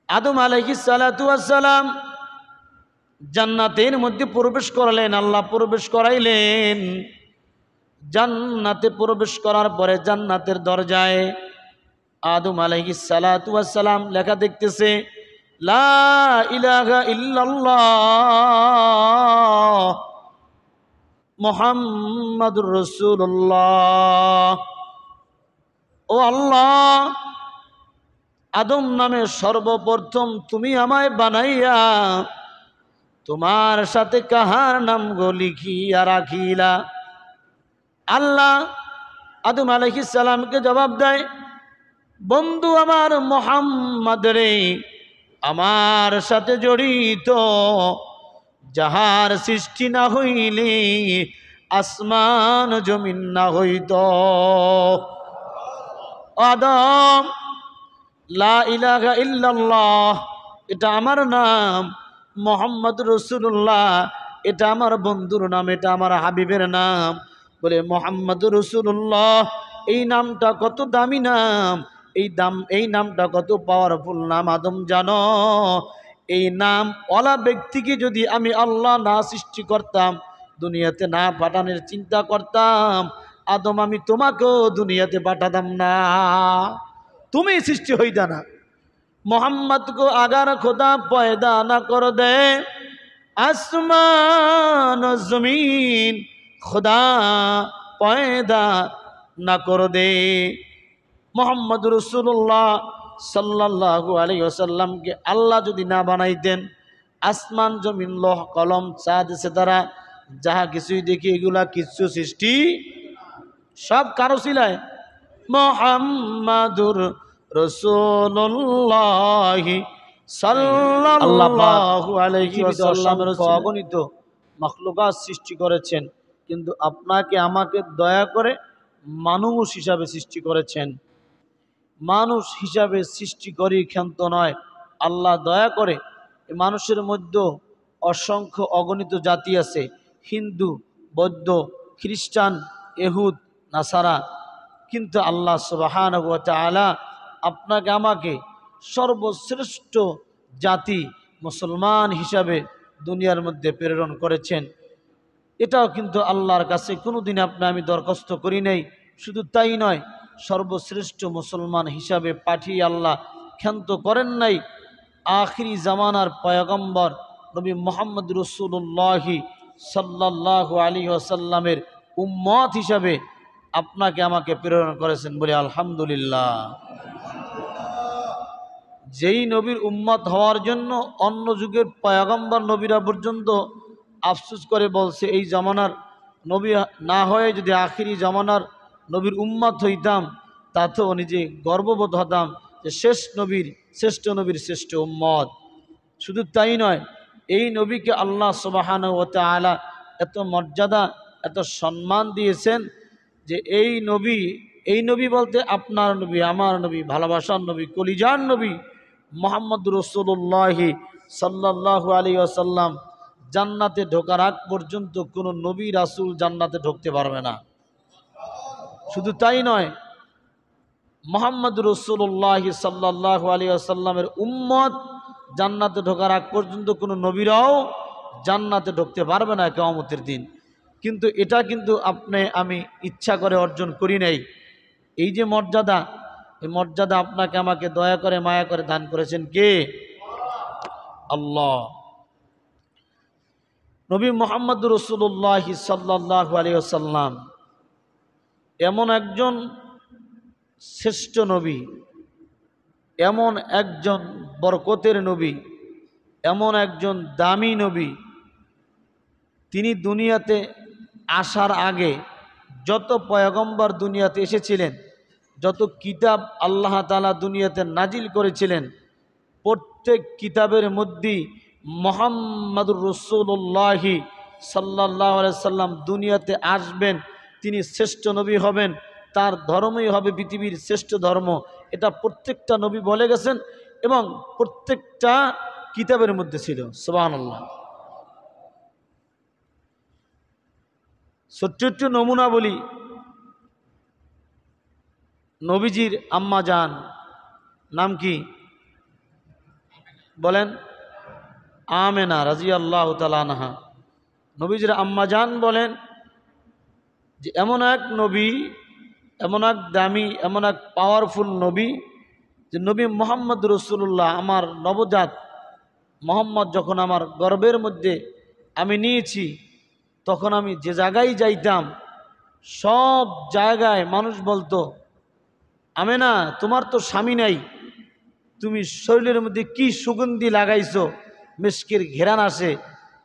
আদম আলাইহিস সালাতু ওয়াস সালাম জান্নাতের মধ্যে প্রবেশ করলেন, আল্লাহ প্রবেশ করাইলেন। জান্নাতে প্রবেশ করার পরে জান্নাতের দরজায় আদম আলাইহিস সালাতু ওয়াস সালাম লেখা দেখতেছে, লা ইলাহা ইল্লাল্লাহ মুহাম্মাদুর রাসূলুল্লাহ। ও আল্লাহ, আদম নামে সর্বপ্রথম তুমি আমায় বানাইয়া তোমার সাথে কাহার নাম গো লিখিয়া রাখিলা। আল্লাহ আদম আলাইহিস সালামকে জবাব দেয়, বন্ধু আমার মুহাম্মদ রে, আমার সাথে জড়িত যাহার সৃষ্টি না হইলে আসমান জমিন না হইত। আদম, লা ইলাহা ইল্লাল্লাহ এটা আমার নাম, মুহাম্মদ রাসূলুল্লাহ এটা আমার বন্ধুর নাম, এটা আমার হাবিবের নাম। বলে মুহাম্মদ রাসূলুল্লাহ এই নামটা কত দামি নাম, এই নামটা কত পাওয়ারফুল নাম আদম জানো? এই নাম ওলা ব্যক্তিকে যদি আমি আল্লাহ না সৃষ্টি করতাম, দুনিয়াতে না পাঠানোর চিন্তা করতাম, আদম আমি তোমাকেও দুনিয়াতে পাঠাতাম না, তুমি সৃষ্টি হইতা না। मोहम्मद को अगर खुदा पैदा न कर दे आसमान और जमीन खुदा पैदा न कर दे। मोहम्मद रसूलुल्लाह सल्लल्लाहु अलैहि वसल्लम के अल्लाह जो ना बनाइतें आसमान जमीन लोह कलम चाँद सितारा जहाँ किसी देखिए एगुला किच्छु सृष्टि सब कारो सिलाय मोहम्मदुर রাসূলুল্লাহ সাল্লাল্লাহু আলাইহি ওয়াসাল্লামের অগণিত মাখলুকাত সৃষ্টি করেছেন, কিন্তু আপনাকে আমাকে দয়া করে মানুষ হিসাবে সৃষ্টি করেছেন। মানুষ হিসাবে সৃষ্টি করি ক্ষান্ত নয়, আল্লাহ দয়া করে মানুষের মধ্যে অসংখ্য অগণিত জাতি আছে, হিন্দু, বৌদ্ধ, খ্রিস্টান, ইহুদ, নাসারা, কিন্তু আল্লাহ সুবহানাহু ওয়া তাআলা আপনাকে আমাকে সর্বশ্রেষ্ঠ জাতি মুসলমান হিসাবে দুনিয়ার মধ্যে প্রেরণ করেছেন। এটাও কিন্তু আল্লাহর কাছে কোনোদিন আমি দরখাস্ত করি নাই। শুধু তাই নয়, সর্বশ্রেষ্ঠ মুসলমান হিসাবে পাঠিয়ে আল্লাহ ক্ষান্ত করেন নাই আখিরি জামানার পয়গম্বর নবী মুহাম্মদ রাসূলুল্লাহ সাল্লাল্লাহু আলাইহি ওয়াসাল্লামের উম্মত হিসাবে আপনাকে আমাকে প্রেরণ করেছেন বলে আলহামদুলিল্লাহ। যেই নবীর উম্মত হওয়ার জন্য অন্য যুগের পয়গম্বর নবীরা পর্যন্ত আফসোস করে বলছে, এই জামানার নবী না হয়ে যদি আখিরি জামানার নবীর উম্মত হইতাম তাতেও নিজে গর্ববোধ হতাম যে শ্রেষ্ঠ নবীর শ্রেষ্ঠ উম্মত। শুধু তাই নয়, এই নবীকে আল্লাহ সুবহানাহু ওয়া তাআলা এত মর্যাদা এত সম্মান দিয়েছেন যে এই নবী বলতে আপনার নবী, আমার নবী, ভালোবাসার নবী, কলিজার নবী মুহাম্মদ রাসূলুল্লাহ সাল্লাল্লাহু আলাইহি ওয়াসাল্লাম জান্নাতে ঢোকার আগ পর্যন্ত কোনো নবী রাসূল জান্নাতে ঢুকতে পারবে না। শুধু তাই নয়, মুহাম্মদ রাসূলুল্লাহ সাল্লাল্লাহু আলাইহি ওয়াসাল্লামের উম্মত জান্নাতে ঢোকার আগ পর্যন্ত কোনো নবীরাও জান্নাতে ঢুকতে পারবে না কিয়ামতের দিন। কিন্তু এটা কিন্তু আমি ইচ্ছা করে অর্জন করি নাই। এই যে মর্যাদা, এই মর্যাদা আপনাকে আমাকে দয়া করে মায়া করে দান করেছেন কে? আল্লাহ। নবী মুহাম্মদ রাসূলুল্লাহ সাল্লাল্লাহু আলাইহি ওয়াসাল্লাম এমন একজন শ্রেষ্ঠ নবী, এমন একজন বরকতের নবী, এমন একজন দামি নবী, তিনি দুনিয়াতে আসার আগে যত পয়গম্বর দুনিয়াতে এসেছিলেন, যত কিতাব আল্লাহ তাআলা দুনিয়াতে নাজিল করেছিলেন, প্রত্যেক কিতাবের মধ্যেই মুহাম্মদুর রাসূলুল্লাহ সাল্লাল্লাহু আলাইহি সাল্লাম দুনিয়াতে আসবেন, তিনি শ্রেষ্ঠ নবী হবেন, তার ধর্মই হবে পৃথিবীর শ্রেষ্ঠ ধর্ম। এটা প্রত্যেকটা নবী বলে গেছেন এবং প্রত্যেকটা কিতাবের মধ্যে ছিল। সুবহানাল্লাহ। ছোট্ট একটু নমুনা বলি। নবীজির আম্মা জান নাম কি? বলেন আমেনা রাদিয়াল্লাহু তাআলা আনহা। নবীজির আম্মাজান বলেন যে এমন এক নবী, এমন এক দামি, এমন এক পাওয়ারফুল নবী যে নবী মুহাম্মদ রাসূলুল্লাহ, আমার নবজাত মোহাম্মদ যখন আমার গর্ভের মধ্যে আমি নিয়েছি, তখন আমি যে জায়গায় যাইতাম সব জায়গায় মানুষ বলতো, আমেনা তোমার তো স্বামী নাই, তুমি শরীরের মধ্যে কি সুগন্ধি লাগাইছো, মিস্কের ঘেরান আসে,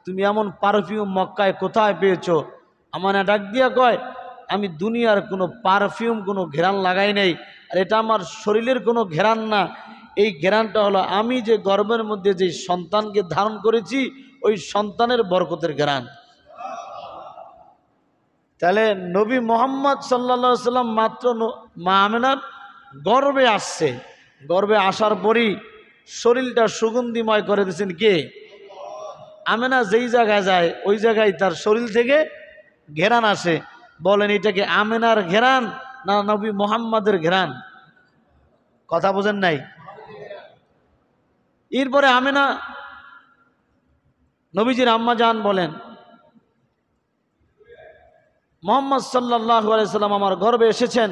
তুমি এমন পারফিউম মক্কায় কোথায় পেয়েছো? আমানা ডাক দিয়া কয়, আমি দুনিয়ার কোনো পারফিউম, কোনো ঘেরান লাগাই নাই, আর এটা আমার শরীরের কোনো ঘেরান না, এই ঘেরানটা হলো আমি যে গর্ভের মধ্যে যে সন্তানকে ধারণ করেছি ওই সন্তানের বরকতের ঘেরান। তাহলে নবী মোহাম্মদ সাল্লা সাল্লাম মাত্র মা আমেনার গর্ভে আসছে, গর্ভে আসার পরই শরীরটা সুগন্ধিময় করে দিয়েছেন কে? আমেনা যেই জায়গায় যায় ওই জায়গায় তার শরীর থেকে ঘেরান আসে। বলেন এটাকে আমেনার ঘেরান না নবী মোহাম্মদের ঘেরান? কথা বোঝেন নাই? এরপরে আমেনা নবীজির আম্মাজান বলেন, মুহাম্মদ সাল্লাল্লাহু আলাইহি সাল্লাম আমার গর্ভে এসেছেন,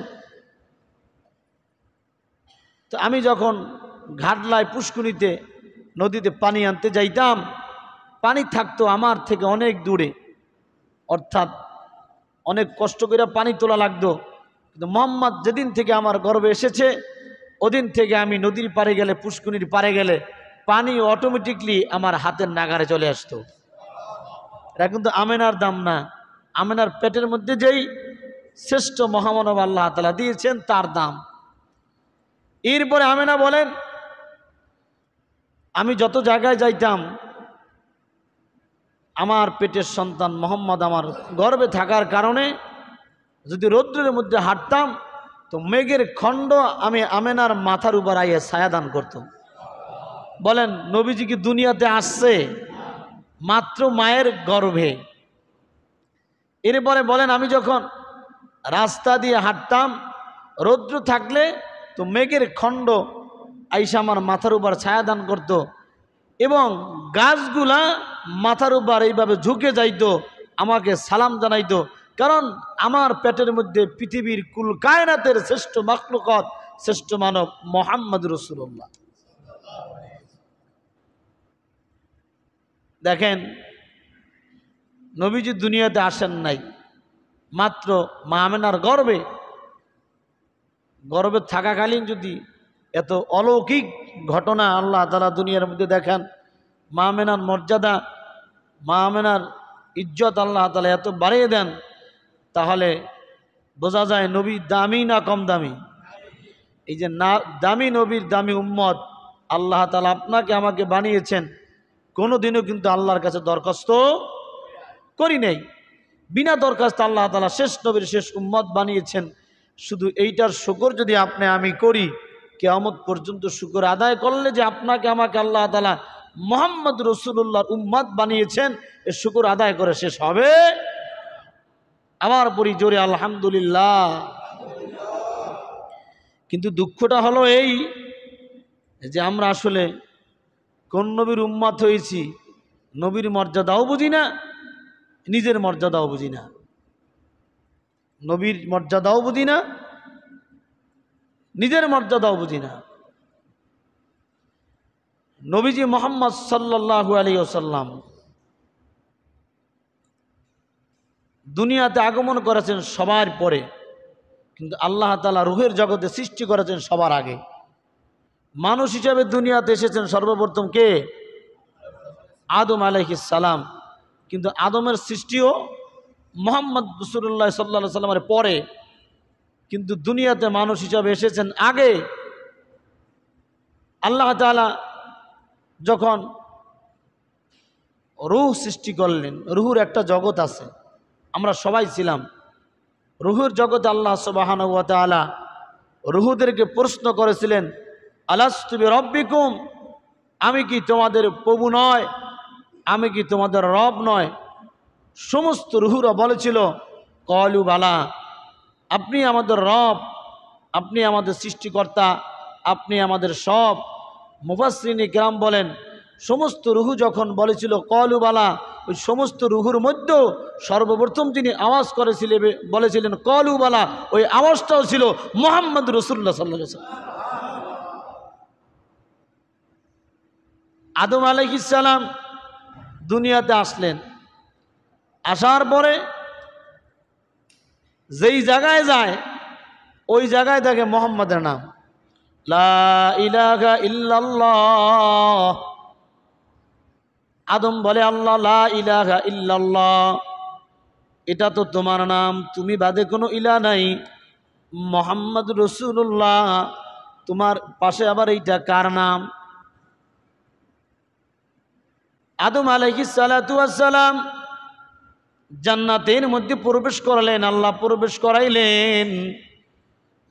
তো আমি যখন ঘাটলায় পুষ্কুনিতে নদীতে পানি আনতে যাইতাম, পানি থাকতো আমার থেকে অনেক দূরে, অর্থাৎ অনেক কষ্ট করে পানি তোলা লাগতো। কিন্তু মুহাম্মদ যেদিন থেকে আমার গর্ভে এসেছে ওদিন থেকে আমি নদীর পাড়ে গেলে, পুষ্কুনির পাড়ে গেলে পানি অটোমেটিকলি আমার হাতের নাগারে চলে আসতো। এটা কিন্তু আমেনার দাম না, আমেনার পেটের মধ্যে যেই শ্রেষ্ঠ মহামানব আল্লাহ তাআলা দিয়েছেন তার দাম। এরপরে আমেনা বলেন, আমি যত জায়গায় যাইতাম আমার পেটের সন্তান মোহাম্মদ আমার গর্ভে থাকার কারণে যদি রৌদ্রের মধ্যে হাঁটতাম তো মেঘের খণ্ড আমি আমেনার মাথার উপর আইয়ে ছায়াদান করত। বলেন নবীজি কি দুনিয়াতে আসছে মাত্র মায়ের গর্ভে? এরপরে বলেন আমি যখন রাস্তা দিয়ে হাঁটতাম রৌদ্র থাকলে তো মেঘের খণ্ড আইসা আমার মাথার উপর ছায়াদান করত, এবং গাছগুলা মাথার উপর এইভাবে ঝুঁকে যাইতো, আমাকে সালাম জানাইতো, কারণ আমার পেটের মধ্যে পৃথিবীর কুল কায়নাতের শ্রেষ্ঠ মাখলুকাত, শ্রেষ্ঠ মানব মুহাম্মদ রাসূলুল্লাহ। দেখেন নবীজি দুনিয়াতে আসেন নাই মাত্র মা আমেনার গর্ভে, গর্ভে থাকাকালীন যদি এত অলৌকিক ঘটনা আল্লাহ তাআলা দুনিয়ার মধ্যে দেখান, মা আমেনার মর্যাদা, মা আমেনার ইজ্জত আল্লাহ তাআলা এত বাড়িয়ে দেন, তাহলে বোঝা যায় নবী দামি না কম দামি? এই যে না দামি নবীর দামি উম্মত আল্লাহ তাআলা আপনাকে আমাকে বানিয়েছেন, কোনোদিনও কিন্তু আল্লাহর কাছে দরখাস্ত করি নাই, বিনা দরখাস্ত আল্লাহ তাআলা শেষ নবীর শেষ উম্মত বানিয়েছেন। শুধু এইটার শুকর যদি আপনি আমি করি, কিয়ামত পর্যন্ত শুকর আদায় করলে যে আপনাকে আমাকে আল্লাহ তাআলা মুহাম্মদ রাসূলুল্লাহর উম্মত বানিয়েছেন, এ শুকর আদায় করে শেষ হবে? আমার পরি জোরে আলহামদুলিল্লাহ। কিন্তু দুঃখটা হলো এই যে আমরা আসলে কোন নবীর উম্মত হয়েছি, নবীর মর্যাদাও বুঝি না, নিজের মর্যাদাও বুঝি না, নবীর মর্যাদাও বুঝি না, নিজের মর্যাদাও বুঝি না। নবীজি মুহাম্মদ সাল্লাল্লাহু আলাইহি ওয়াসাল্লাম দুনিয়াতে আগমন করেছেন সবার পরে, কিন্তু আল্লাহ তাআলা রূহের জগতে সৃষ্টি করেছেন সবার আগে। মানুষ হিসাবে দুনিয়াতে এসেছেন সর্বপ্রথম কে? আদম আলাইহিস সালাম, কিন্তু আদমের সৃষ্টিও মুহাম্মদ রাসূলুল্লাহ সাল্লাল্লাহু আলাইহি সাল্লামের পরে, কিন্তু দুনিয়াতে মানুষ হিসাবে এসেছেন আগে। আল্লাহ তাআলা যখন রূহ সৃষ্টি করলেন, রূহের একটা জগৎ আছে, আমরা সবাই ছিলাম রূহের জগতে। আল্লাহ সুবহানাহু ওয়া তাআলা রূহদেরকে প্রশ্ন করেছিলেন, আলাস্তু বিরাব্বিকুম, আমি কি তোমাদের প্রভু নয়, আমি কি তোমাদের রব নয়? সমস্ত রূহরা বলেছিল ক্বালু বালা, আপনি আমাদের রব, আপনি আমাদের সৃষ্টিকর্তা, আপনি আমাদের সব। মুফাসসিরিনে কেরাম বলেন সমস্ত রুহু যখন বলেছিল কলু বালা, ওই সমস্ত রুহুর মধ্যেও সর্বপ্রথম যিনি আওয়াজ করেছিলেন বলেছিলেন কলু বালা, ওই আওয়াজটাও ছিল মুহাম্মদ রাসূলুল্লাহ সাল্লাল্লাহু আলাইহি ওয়াসাল্লাম। আদম আলাইহিস সালাম দুনিয়াতে আসলেন, আসার পরে যেই জায়গায় যায় ওই জায়গায় দেখে মুহাম্মাদের নাম, লা ইলাহা ইল্লাল্লাহ। আদম বলে আল্লাহ লা ইলাহা ইল্লাল্লাহ, এটা তো তোমার নাম, তুমি বাদে কোনো ইলাহ নাই, মুহাম্মদ রাসূলুল্লাহ, তোমার পাশে আবার এইটা কার নাম? আদম আলাইহিস সালাতু ওয়াস সালাম জান্নাতের মধ্যে প্রবেশ করলেন, আল্লাহ প্রবেশ করাইলেন।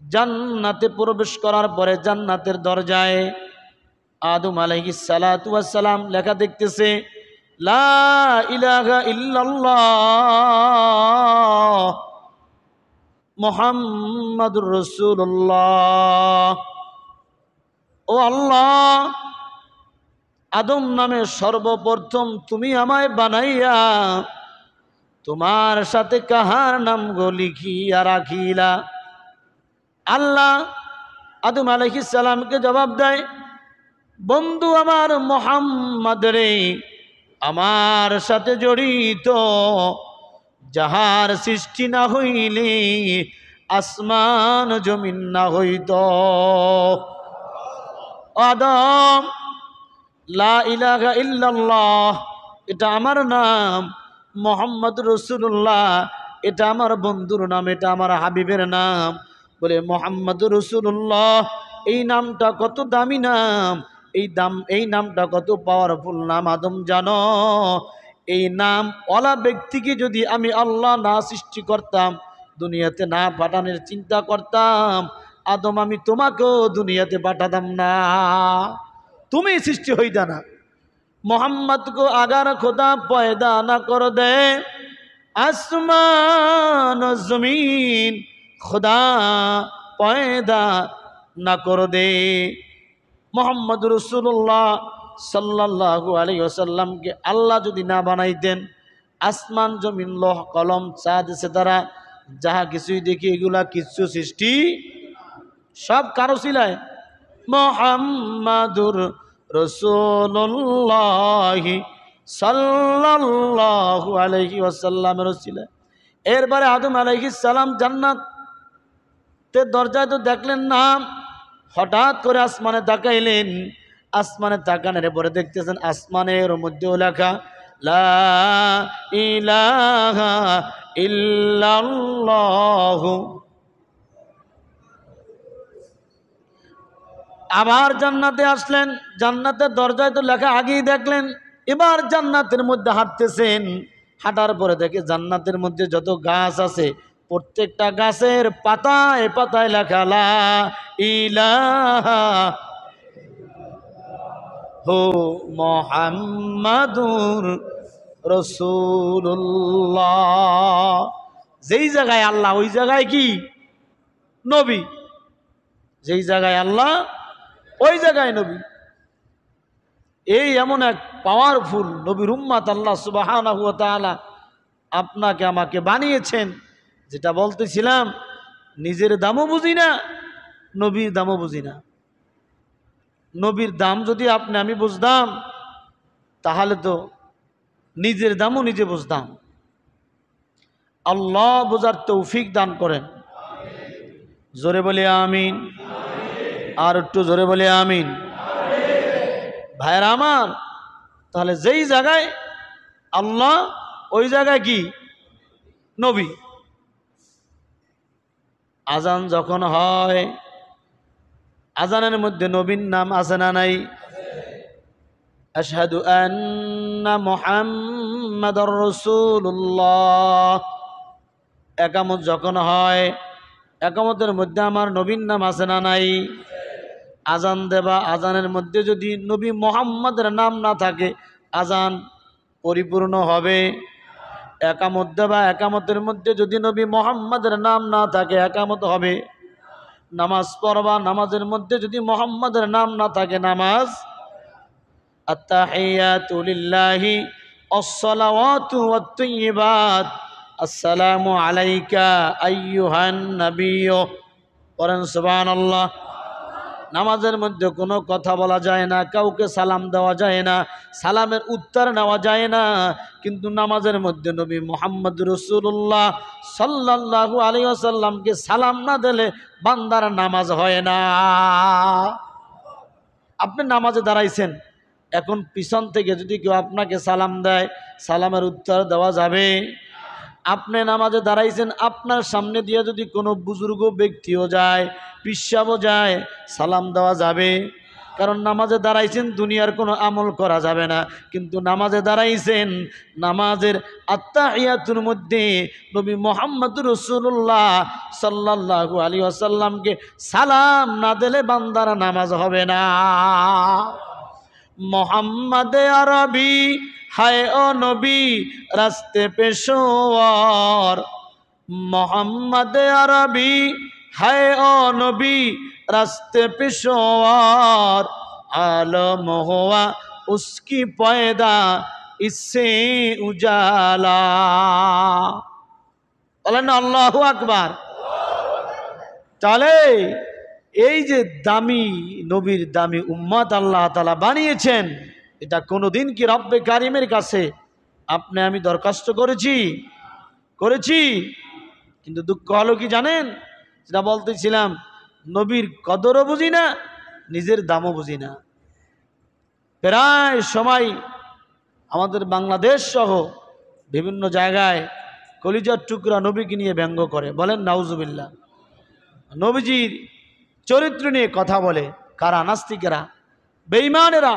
জান্নাতে প্রবেশ করার পরে জান্নাতের দরজায় আদম আলাইহিস সালাতু ওয়াস সালাম লেখা দেখতেছে লা ইলাহা ইল্লাল্লাহ মুহাম্মাদুর রাসূলুল্লাহ। ও আল্লাহ, আদম নামে সর্বপ্রথম তুমি আমায় বানাইয়া তোমার সাথে কাহার নাম গো লিখিয়া রাখিলা? আল্লাহ আদম আলাইহিস সালামকে জবাব দেয়, বন্ধু আমার মুহাম্মদ রে, আমার সাথে জড়িত যাহার সৃষ্টি না হইলে আসমান জমিন না হইত। আদম লা ইলাহা ইল্লাল্লাহ এটা আমার নাম, মুহাম্মদ রাসূলুল্লাহ এটা আমার বন্ধুর নাম, এটা আমার হাবিবের নাম। বলে মুহাম্মদ রাসূলুল্লাহ এই নামটা কত দামি নাম, এই নামটা কত পাওয়ারফুল নাম আদম জানো? এই নাম ওলা ব্যক্তিকে যদি আমি আল্লাহ না সৃষ্টি করতাম, দুনিয়াতে না পাঠানোর চিন্তা করতাম, আদম আমি তোমাকেও দুনিয়াতে পাঠাতাম না, তুমি সৃষ্টি হইতা না। मोहम्मद को अगर खुदा पैदा न कर दे आसमान और जमीन खुदा पैदा न कर दे। मोहम्मद रसूलुल्लाह सल्लल्लाहु अलैहि वसल्लम के अल्लाह যদি না বানাইতেন, আসমান জমিন লোহ কলম চাঁদ সিতারা যাহা কিছুই দেখি এগুলা কিছু সৃষ্টি সব কারো ছিলায় মুহাম্মাদুর রাসূলুল্লাহ সাল্লাল্লাহু আলাইহি ওয়াসাল্লামের ওসিলায়। এরপরে আদম আলাইহিস সালাম জান্নাতের দরজায় তো দেখলেন না, হঠাৎ করে আসমানে তাকাইলেন। আসমানে তাকানোর পরে দেখতেছেন আসমানের মধ্যেও লেখা লা ইলাহা ইল্লাল্লাহ। আবার জান্নাতে আসলেন, জান্নাতের দরজায় তো লেখা আগেই দেখলেন। এবার জান্নাতের মধ্যে হাঁটতেছেন, হাঁটার পরে দেখে জান্নাতের মধ্যে যত গাছ আছে প্রত্যেকটা গাছের পাতায় পাতায় লেখা লা ইলাহা হো মুহাম্মাদুর রাসূলুল্লাহ। যেই জায়গায় আল্লাহ ওই জায়গায় কি নবী, যেই জায়গায় আল্লাহ ওই জায়গায় নবী। এই এমন এক পাওয়ারফুল নবীর উম্মত আল্লাহ সুবহানাহু ওয়া তাআলা আপনাকে আমাকে বানিয়েছেন। যেটা বলতেছিলাম, নিজের দামও বুঝি না, নবীর দামও বুঝি না। নবীর দাম যদি আমি বুঝতাম, তাহলে তো নিজের দামও নিজে বুঝতাম। আল্লাহ বোঝার তৌফিক দান করেন। জোরে বলে আমিন, আর একটু জোরে বলে আমিন। ভাইরা আমার, তাহলে যেই জায়গায় আল্লাহ ওই জায়গায় কি নবী। আজান যখন হয়, আজানের মধ্যে নবীর নাম আছে না নাই? আশহাদু আন্না মুহাম্মাদুর রাসূলুল্লাহ। একামত যখন হয়, একামতের মধ্যে আমার নবীর নাম আছে না নাই? আজান দেবা, আজানের মধ্যে যদি নবী মুহাম্মাদের নাম না থাকে আজান পরিপূর্ণ হবে? একামত দেবা, একামতের মধ্যে যদি নবী মুহাম্মাদের নাম না থাকে একামত হবে? নামাজ পড়বা, নামাজের মধ্যে যদি মুহাম্মাদের নাম না থাকে নামাজ। আত্তাহিয়াতু লিল্লাহি আসসালাওয়াতু ওয়াত-তাইয়্যিবাত আসসালামু আলাইকা আইয়ুহান নাবিয়্যু। পড়েন সুবহানাল্লাহ। নামাজের মধ্যে কোনো কথা বলা যায় না, কাউকে সালাম দেওয়া যায় না, সালামের উত্তর নেওয়া যায় না। কিন্তু নামাজের মধ্যে নবী মুহাম্মদ রাসূলুল্লাহ সাল্লাল্লাহু আলাইহি ওয়াসাল্লামকে সালাম না দিলে বান্দার নামাজ হয় না। আপনি নামাজে দাঁড়াইছেন, এখন পিছন থেকে যদি কেউ আপনাকে সালাম দেয়, সালামের উত্তর দেওয়া যাবে? আপনি নামাজে দাঁড়াইছেন, আপনার সামনে দিয়ে যদি কোনো বুজুর্গ ব্যক্তিও যায়, পিসাবও যায়, সালাম দেওয়া যাবে? কারণ নামাজে দাঁড়াইছেন, দুনিয়ার কোনো আমল করা যাবে না। কিন্তু নামাজে দাঁড়াইছেন, নামাজের আত্তাহিয়াতুর মধ্যে নবী মুহাম্মদুর রাসূলুল্লাহ সাল্লাল্লাহু আলাইহি ওয়াসাল্লামকে সালাম না দিলে বান্দার নামাজ হবে না। মোহাম্মদ আরবি হায় ও নবী রাস্তে পেশোয়ার, মোহাম্মদ আরবি হায় ও নবী রাস্তে পেশোয়ার, आलम हुआ उसकी पैदा इससे उजाला। বলেন আল্লাহু আকবার। তাহলে এই যে দামি নবীর দামি উম্মত আল্লাহ তাআলা বানিয়েছেন, এটা কোনোদিন কি রব্বে কারিমের কাছে আপনি আমি দরখাস্ত করেছি? কিন্তু দুঃখ হলো কি জানেন, যেটা বলতেছিলাম, নবীর কদরও বুঝি না, নিজের দামও বুঝি না। প্রায় সময় আমাদের বাংলাদেশ সহ বিভিন্ন জায়গায় কলিজার টুকরা নবীকে নিয়ে ব্যঙ্গ করে, বলেন নাউজুবিল্লাহ। নবীজির চরিত্র নিয়ে কথা বলে কারা? নাস্তিকেরা, বেঈমানেরা,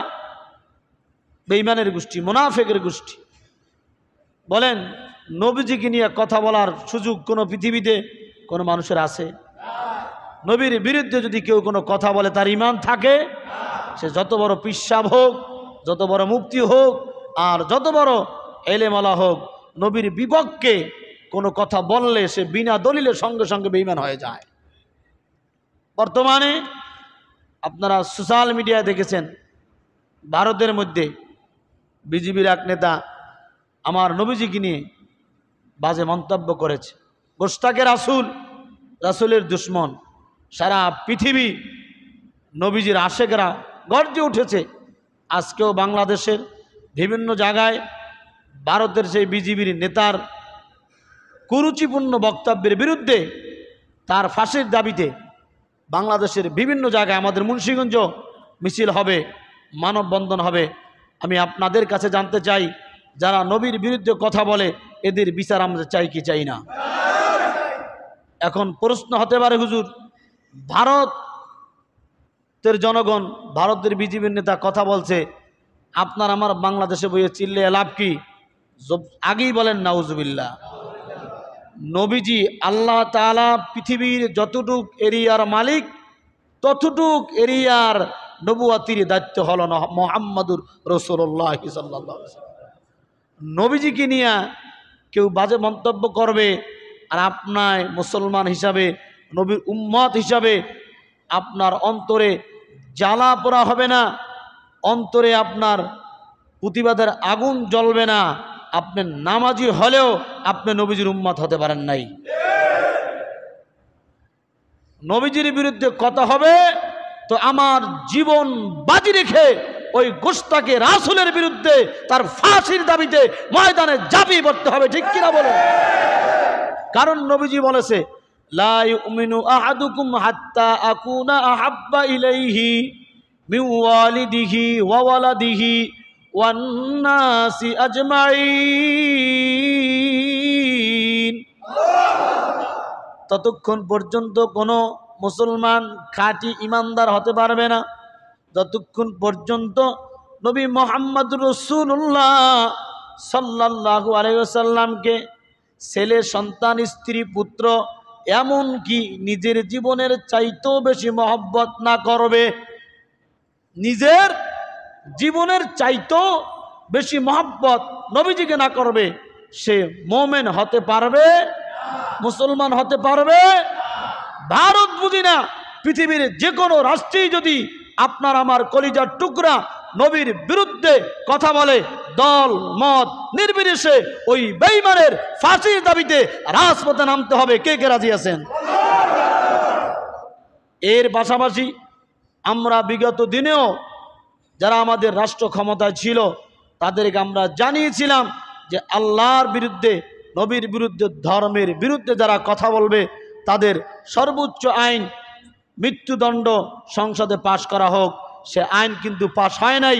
বেঈমানের গোষ্ঠী, মুনাফিকের গোষ্ঠী। বলেন নবীজিকে নিয়ে কথা বলার সুযোগ কোনো পৃথিবীতে কোনো মানুষের আছে? নবীর বিরুদ্ধে যদি কেউ কোনো কথা বলে তার ঈমান থাকে? সে যত বড় পিসাব হোক, যত বড় মুফতি হোক, আর যত বড় এলেমওয়ালা হোক, নবীর বিপক্ষে কোনো কথা বললে সে বিনা দলিলের সঙ্গে সঙ্গে বেঈমান হয়ে যায়। বর্তমানে আপনারা সোশ্যাল মিডিয়ায় দেখেছেন, ভারতের মধ্যে বিজেপির এক নেতা আমার নবীজিকে নিয়ে বাজে মন্তব্য করেছে। গোস্তাকে রাসূলের দুশ্মন, সারা পৃথিবী নবীজির আশেকরা গর্জে উঠেছে। আজকেও বাংলাদেশের বিভিন্ন জায়গায় ভারতের সেই বিজেপির নেতার কুরুচিপূর্ণ বক্তব্যের বিরুদ্ধে, তার ফাঁসির দাবিতে বাংলাদেশের বিভিন্ন জায়গায় আমাদের মুন্সিগঞ্জ মিছিল হবে, মানববন্ধন হবে। আমি আপনাদের কাছে জানতে চাই, যারা নবীর বিরুদ্ধে কথা বলে এদের বিচার আমরা চাই কি চাই না? এখন প্রশ্ন হতে পারে, হুজুর ভারতের জনগণ, ভারতের বিজেপির নেতা কথা বলছে, আপনার আমার বাংলাদেশে বইয়ে চিল্লে লাভ কি? আগেই বলেন নাউজুবিল্লাহ। নবীজি আল্লাহ তাআলা পৃথিবীর যতটুক এরিয়ার মালিক, ততটুক এরিয়ার নবুয়াতির দায়িত্ব হলো মুহাম্মদুর রাসূলুল্লাহ সাল্লাল্লাহু আলাইহি ওয়াসাল্লাম। নবীজিকে নিয়ে কেউ বাজে মন্তব্য করবে, আর আপনার মুসলমান হিসাবে, নবীর উম্মত হিসাবে আপনার অন্তরে জ্বালা পোড়া হবে না, অন্তরে আপনার প্রতিবাদের আগুন জ্বলবে না। আপনি নামাজি হলেও আপনি নবীজির উম্মত হতে পারেন নাই। নবীজির বিরুদ্ধে কথা হবে তো আমার জীবন বাজি রেখে ওই গোস্তাকে রাসূলের বিরুদ্ধে তার ফাঁসির দাবিতে ময়দানে ঝাঁপিয়ে পড়তে হবে, ঠিক কিনা বলেন? কারণ নবীজি বলেছে, লা ইউমিনু আহাদুকুম হাত্তা আকুনা আহাব্বা ইলাইহি মিন ওয়ালিদিহি ওয়া ওয়ালাদিহি ওয়ান নাসি আজমাইন। ততক্ষণ পর্যন্ত কোনো মুসলমান খাঁটি ইমানদার হতে পারবে না যতক্ষণ পর্যন্ত নবী মুহাম্মদুর রাসূলুল্লাহ সাল্লাল্লাহু আলাইহি ওয়াসাল্লামকে ছেলে সন্তান, স্ত্রী, পুত্র, এমন কি নিজের জীবনের চাইতেও বেশি মহব্বত না করবে, নিজের জীবনের চাইতেও বেশি মহব্বত নবীজিকে না করবে, সে মুমিন হতে পারবে? মুসলমান হতে পারবে? ভারত বুঝি না, পৃথিবীর যে কোনো রাষ্ট্রেই যদি আপনার আমার কলিজার টুকরা নবীর বিরুদ্ধে কথা বলে, দল মত নির্বিশেষে ওই বেঈমানের ফাঁসির দাবিতে রাজপথে নামতে হবে। কে কে রাজি আছেন? এর পাশাপাশি আমরা বিগত দিনেও যারা আমাদের রাষ্ট্র ক্ষমতায় ছিল তাদেরকে আমরা জানিয়েছিলাম যে আল্লাহর বিরুদ্ধে, নবীর বিরুদ্ধে, ধর্মের বিরুদ্ধে যারা কথা বলবে তাদের সর্বোচ্চ আইন মৃত্যুদণ্ড সংসদে পাশ করা হোক। সে আইন কিন্তু পাশ হয় নাই।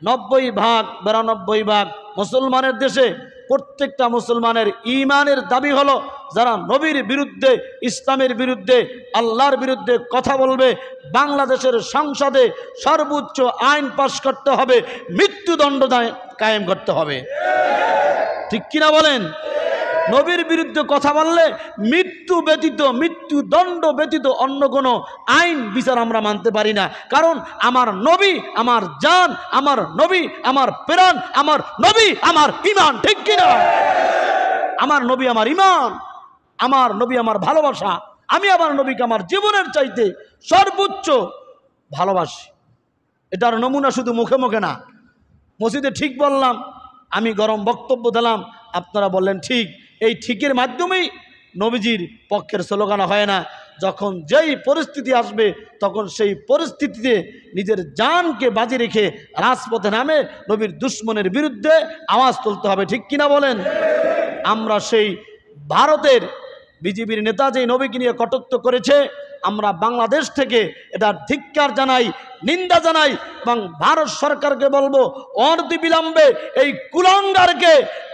90-92 মুসলমানের দেশে প্রত্যেকটা মুসলমানের ঈমানের দাবি হলো যারা নবীর বিরুদ্ধে, ইসলামের বিরুদ্ধে, আল্লাহর বিরুদ্ধে কথা বলবে বাংলাদেশের সংসদে সর্বোচ্চ আইন পাশ করতে হবে, মৃত্যুদণ্ড কায়েম করতে হবে। ঠিক কিনা বলেন? নবীর বিরুদ্ধে কথা বললে মৃত্যু ব্যতীত, মৃত্যুদণ্ড ব্যতীত অন্য কোনো আইন বিচার আমরা মানতে পারি না। কারণ আমার নবী আমার জান, আমার নবী আমার প্রাণ, আমার নবী আমার ঈমান। ঠিক কিনা? আমার নবী আমার ঈমান, আমার নবী আমার ভালোবাসা। আমি আমার নবীকে আমার জীবনের চাইতে সর্বোচ্চ ভালোবাসি। এটার নমুনা শুধু মুখে মুখে না, মসজিদে ঠিক বললাম, আমি গরম বক্তব্য দিলাম, আপনারা বললেন ঠিক। এই ঠিকের মাধ্যমেই নবীজির পক্ষের স্লোগান হয় না। যখন যেই পরিস্থিতি আসবে তখন সেই পরিস্থিতিতে নিজের জানকে বাজি রেখে রাজপথে নামে নবীর দুশ্মনের বিরুদ্ধে আওয়াজ তুলতে হবে। ঠিক কিনা বলেন? আমরা সেই ভারতের বিজেপির নেতা যেই নবীকে নিয়ে কটূক্তি করেছে, আমরা বাংলাদেশ থেকে এটা ধিক্কার জানাই, নিন্দা জানাই এবং ভারত সরকারকে বলবো অনতিবিলম্বে এই কুলাঙ্গারকে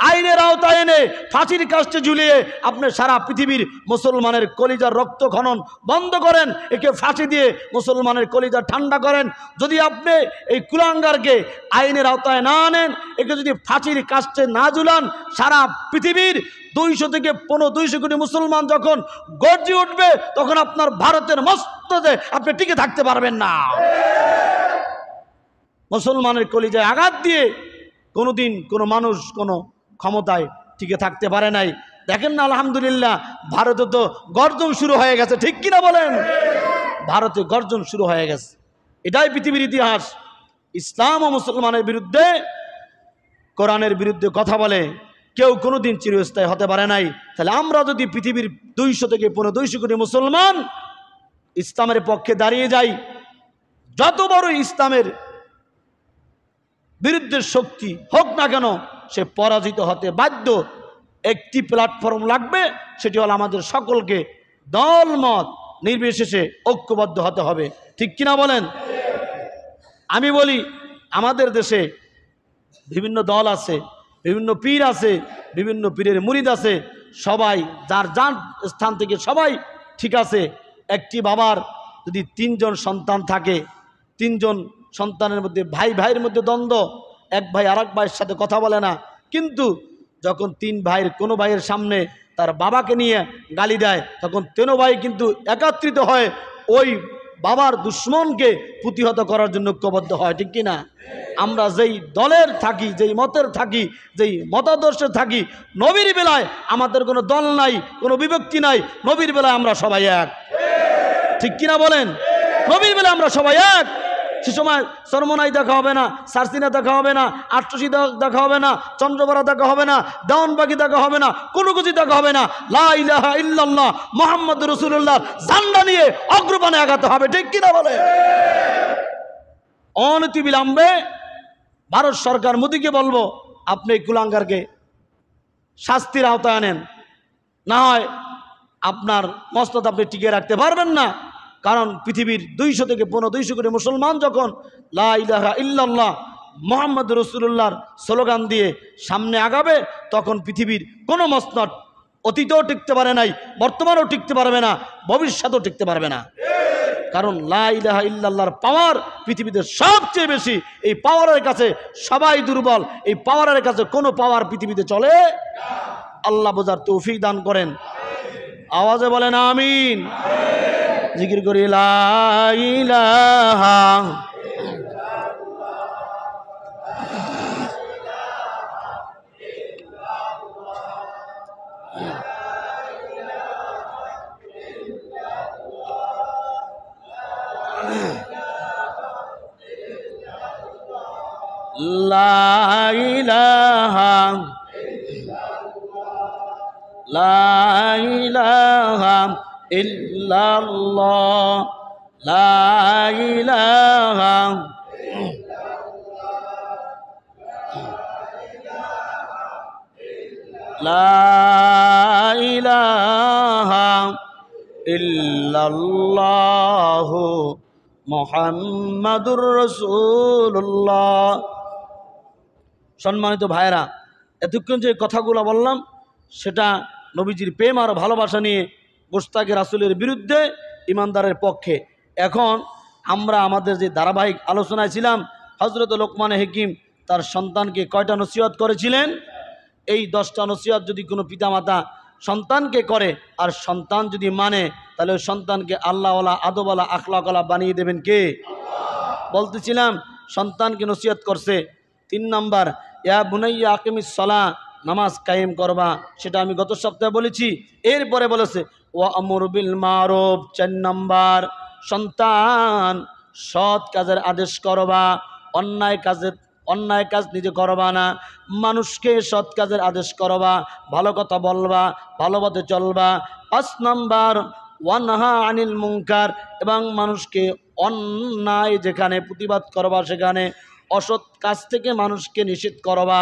আইনের আওতায় এনে ফাঁসির কাস্টে ঝুলিয়ে আপনি সারা পৃথিবীর মুসলমানের কলিজার রক্ত খনন বন্ধ করেন। একে ফাঁসি দিয়ে মুসলমানের কলিজা ঠান্ডা করেন। যদি আপনি এই কুলাঙ্গারকে আইনের আওতায় না আনেন, একে যদি ফাঁসির কাস্টে না ঝুলান, সারা পৃথিবীর 200 থেকে 250 কোটি মুসলমান যখন গর্জে উঠবে তখন আপনার ভারতের মস্তদে আপনি টিকে থাকতে পারবেন না। মুসলমানের কলিজায় আঘাত দিয়ে কোনোদিন কোনো মানুষ কোনো ক্ষমতায় টিকে থাকতে পারে নাই। দেখেন না, আলহামদুলিল্লাহ ভারতে তো গর্জন শুরু হয়ে গেছে। ঠিক কিনা বলেন? ভারতে গর্জন শুরু হয়ে গেছে। এটাই পৃথিবীর ইতিহাস। ইসলাম ও মুসলমানের বিরুদ্ধে, কোরআনের বিরুদ্ধে কথা বলে কেউ কোনোদিন চিরস্থায়ী হতে পারে নাই। তাহলে আমরা যদি পৃথিবীর 200 থেকে 250 কোটি মুসলমান ইসলামের পক্ষে দাঁড়িয়ে যাই, যত বড় ইসলামের বিরুদ্ধে শক্তি হোক না কেন সে পরাজিত হতে বাধ্য। একটি প্ল্যাটফর্ম লাগবে, সেটি হলো আমাদের সকলকে দল মত নির্বিশেষে ঐক্যবদ্ধ হতে হবে। ঠিক কিনা বলেন? আমি বলি আমাদের দেশে বিভিন্ন দল আছে, বিভিন্ন পীর আছে, বিভিন্ন পীরের মুরিদ আছে, সবাই যার যার স্থান থেকে সবাই ঠিক আছে। একটি বাবার যদি 3 জন সন্তান থাকে, 3 জন সন্তানের মধ্যে ভাই ভাইয়ের মধ্যে দ্বন্দ্ব, এক ভাই আর এক ভাইয়ের সাথে কথা বলে না, কিন্তু যখন 3 ভাইয়ের কোনো ভাইয়ের সামনে তার বাবাকে নিয়ে গালি দেয় তখন 3 ভাই কিন্তু একত্রিত হয় ওই বাবার দুশ্মনকে প্রতিহত করার জন্য ঐক্যবদ্ধ হয়। ঠিক কিনা? আমরা যেই দলের থাকি, যেই মতের থাকি, যেই মতাদর্শে থাকি, নবীর বেলায় আমাদের কোনো দল নাই, কোনো বিভক্তি নাই। নবীর বেলায় আমরা সবাই এক। ঠিক কিনা বলেন? নবীর বেলায় আমরা সবাই এক। সে সময় সরমনাই দেখা হবে না, সারসিনা দেখা হবে না, আটশি দেখা হবে না, চন্দ্রপাড়া দেখা হবে না, দেওয়ানবাগি দেখা হবে না, কোনো কিছু দেখা হবে না। লা ইলাহা ইল্লাল্লাহ মুহাম্মাদুর রাসূলুল্লাহ ঝান্ডা নিয়ে অগ্রপানে আগাতে হবে। ঠিক কিনা বলে? অনতি বিলম্বে ভারত সরকার মোদীকে বলবো, আপনি কুলাঙ্গারকে শাস্তির আওতায় আনেন, না হয় আপনার মস্তদ আপনি টিকে রাখতে পারবেন না। কারণ পৃথিবীর 200 থেকে 250 কোটি মুসলমান যখন লা ইলাহা ইল্লাল্লাহ মুহাম্মাদুর রাসূলুল্লাহর স্লোগান দিয়ে সামনে আগাবে তখন পৃথিবীর কোনো মসনদ অতীতেও টিকতে পারে নাই, বর্তমানেও টিকতে পারবে না, ভবিষ্যতেও টিকতে পারবে না। কারণ লা ইলাহা ইল্লাল্লাহর পাওয়ার পৃথিবীতে সবচেয়ে বেশি। এই পাওয়ারের কাছে সবাই দুর্বল। এই পাওয়ারের কাছে কোনো পাওয়ার পৃথিবীতে চলে। আল্লাহ বোঝার তৌফিক দান করেন। আওয়াজে বলেন আমিন। জিকির করি লা ইলাহা লা ইলাহা লা ইলাহা ইল্লাল্লাহ লা ইলাহা লা ইলাহা ইল্লাল্লাহু মুহাম্মাদুর রাসূলুল্লাহ। সম্মানিত ভাইরা, এতক্ষণ যে কথাগুলো বললাম সেটা নবীজির প্রেম আর ভালোবাসা নিয়ে গোস্তাকে রাসূলের বিরুদ্ধে, ইমানদারের পক্ষে। এখন আমরা আমাদের যে ধারাবাহিক আলোচনায় ছিলাম, হযরত লোকমান হাকিম তার সন্তানকে কয়টা নসিহত করেছিলেন? এই 10টা নসিহত যদি কোনো পিতামাতা সন্তানকে করে আর সন্তান যদি মানে, তাহলে ওই সন্তানকে আল্লাহওয়ালা, আদবওয়ালা, আখলাকওয়ালা বানিয়ে দেবেন কে? বলতেছিলাম সন্তানকে নসিহত করছে। 3 নাম্বার, ইয়া বুনাইয়া আকিমিস সালাহ, নামাজ কায়েম করবা, সেটা আমি গত সপ্তাহে বলেছি। এরপরে বলেছে ওয়া আমর বিল মারুফ। 4 নাম্বার, সন্তান সৎ কাজের আদেশ করবা, অন্যায় কাজ নিজে করবা না, মানুষকে সৎ কাজের আদেশ করবা, ভালো কথা বলবা, ভালো পথে চলবা। 5 নাম্বার, ওয়ানহা আনিল মুনকার, এবং মানুষকে অন্যায় যেখানে প্রতিবাদ করবা, সেখানে অসৎ কাজ থেকে মানুষকে নিষেধ করবা।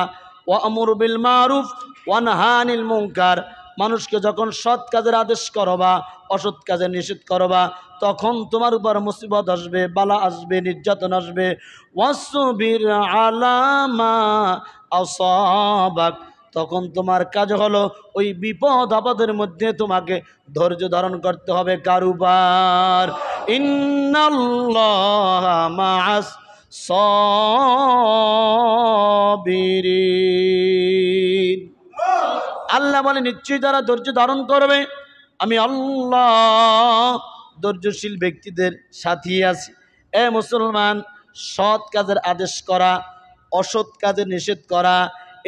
ওয়া আমর বিল মারুফ ওয়ানহা আনিল মুনকার, মানুষকে যখন সৎ কাজের আদেশ করবা, অসৎ কাজে নিষেধ করবা, তখন তোমার উপর মুসিবত আসবে, বালা আসবে, নির্যাতন আসবে। ওয়াসবির আলা মা আসাবাক, তখন তোমার কাজ হলো ওই বিপদ আপদের মধ্যে তোমাকে ধৈর্য ধারণ করতে হবে। কারুবার ইন্নাল্লাহা মাআস সাবিরিন, আল্লাহ বলে নিশ্চয়ই যারা ধৈর্য ধারণ করবে, আমি আল্লাহ ধৈর্যশীল ব্যক্তিদের সাথী আছি। এ মুসলমান, সৎ কাজের আদেশ করা, অসৎ কাজের নিষেধ করা,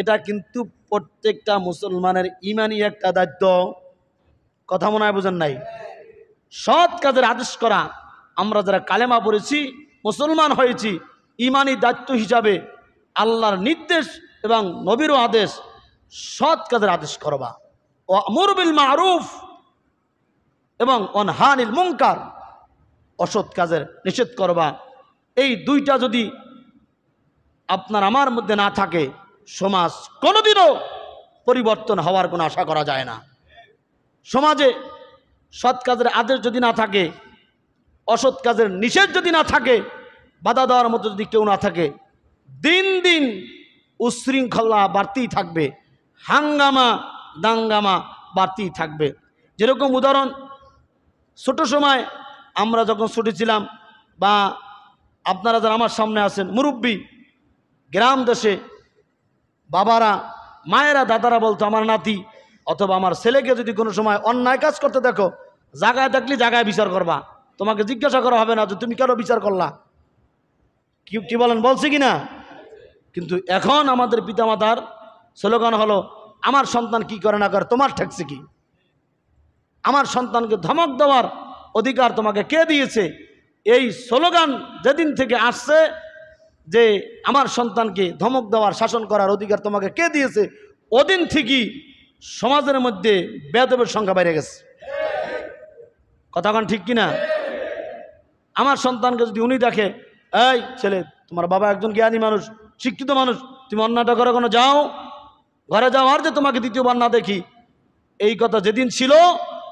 এটা কিন্তু প্রত্যেকটা মুসলমানের ইমানি একটা দায়িত্ব। কথা মনে হয় বুঝেন নাই? সৎ কাজের আদেশ করা, আমরা যারা কালেমা পড়েছি, মুসলমান হয়েছি, ইমানি দায়িত্ব হিসাবে আল্লাহর নির্দেশ এবং নবীরও আদেশ, সৎ কাজের আদেশ করবা, ও আমর বিল মারুফ এবং অনহা আনিল মুনকার, অসৎ কাজের নিষেধ করবা। এই 2টা যদি আপনার আমার মধ্যে না থাকে, সমাজ কোনোদিনও পরিবর্তন হওয়ার কোনো আশা করা যায় না। সমাজে সৎ কাজের আদেশ যদি না থাকে, অসৎ কাজের নিষেধ যদি না থাকে, বাধা দেওয়ার মতো যদি কেউ না থাকে, দিন দিন উশৃঙ্খলা বাড়তেই থাকবে, হাঙ্গামা দাঙ্গামা বাড়তেই থাকবে। যেরকম উদাহরণ, ছোট সময় আমরা যখন ছোটো ছিলাম, বা আপনারা যারা আমার সামনে আছেন মুরব্বী, গ্রাম দেশে বাবারা, মায়েরা, দাদারা বলতো আমার নাতি অথবা আমার ছেলেকে যদি কোনো সময় অন্যায় কাজ করতে দেখো, জায়গায় দেখলে জায়গায় বিচার করবা, তোমাকে জিজ্ঞাসা করা হবে না যে তুমি কেন বিচার করলা। কি বলেন, বলছি কি না? কিন্তু এখন আমাদের পিতামাতার স্লোগান হলো, আমার সন্তান কি করে না করে তোমার ঠেকছে কি? আমার সন্তানকে ধমক দেওয়ার অধিকার তোমাকে কে দিয়েছে? এই স্লোগান যেদিন থেকে আসছে যে আমার সন্তানকে ধমক দেওয়ার, শাসন করার অধিকার তোমাকে কে দিয়েছে, ওদিন থেকেই সমাজের মধ্যে বেয়াদবের সংখ্যা বেড়ে গেছে। কথাক্ষণ ঠিক কিনা? আমার সন্তানকে যদি উনি দেখে, এই ছেলে, তোমার বাবা একজন জ্ঞানী মানুষ, শিক্ষিত মানুষ, তুমি অন্যটা করে কোনো যাও, ঘরে যাও, আর যে তোমাকে দ্বিতীয়বার না দেখি, এই কথা যেদিন ছিল,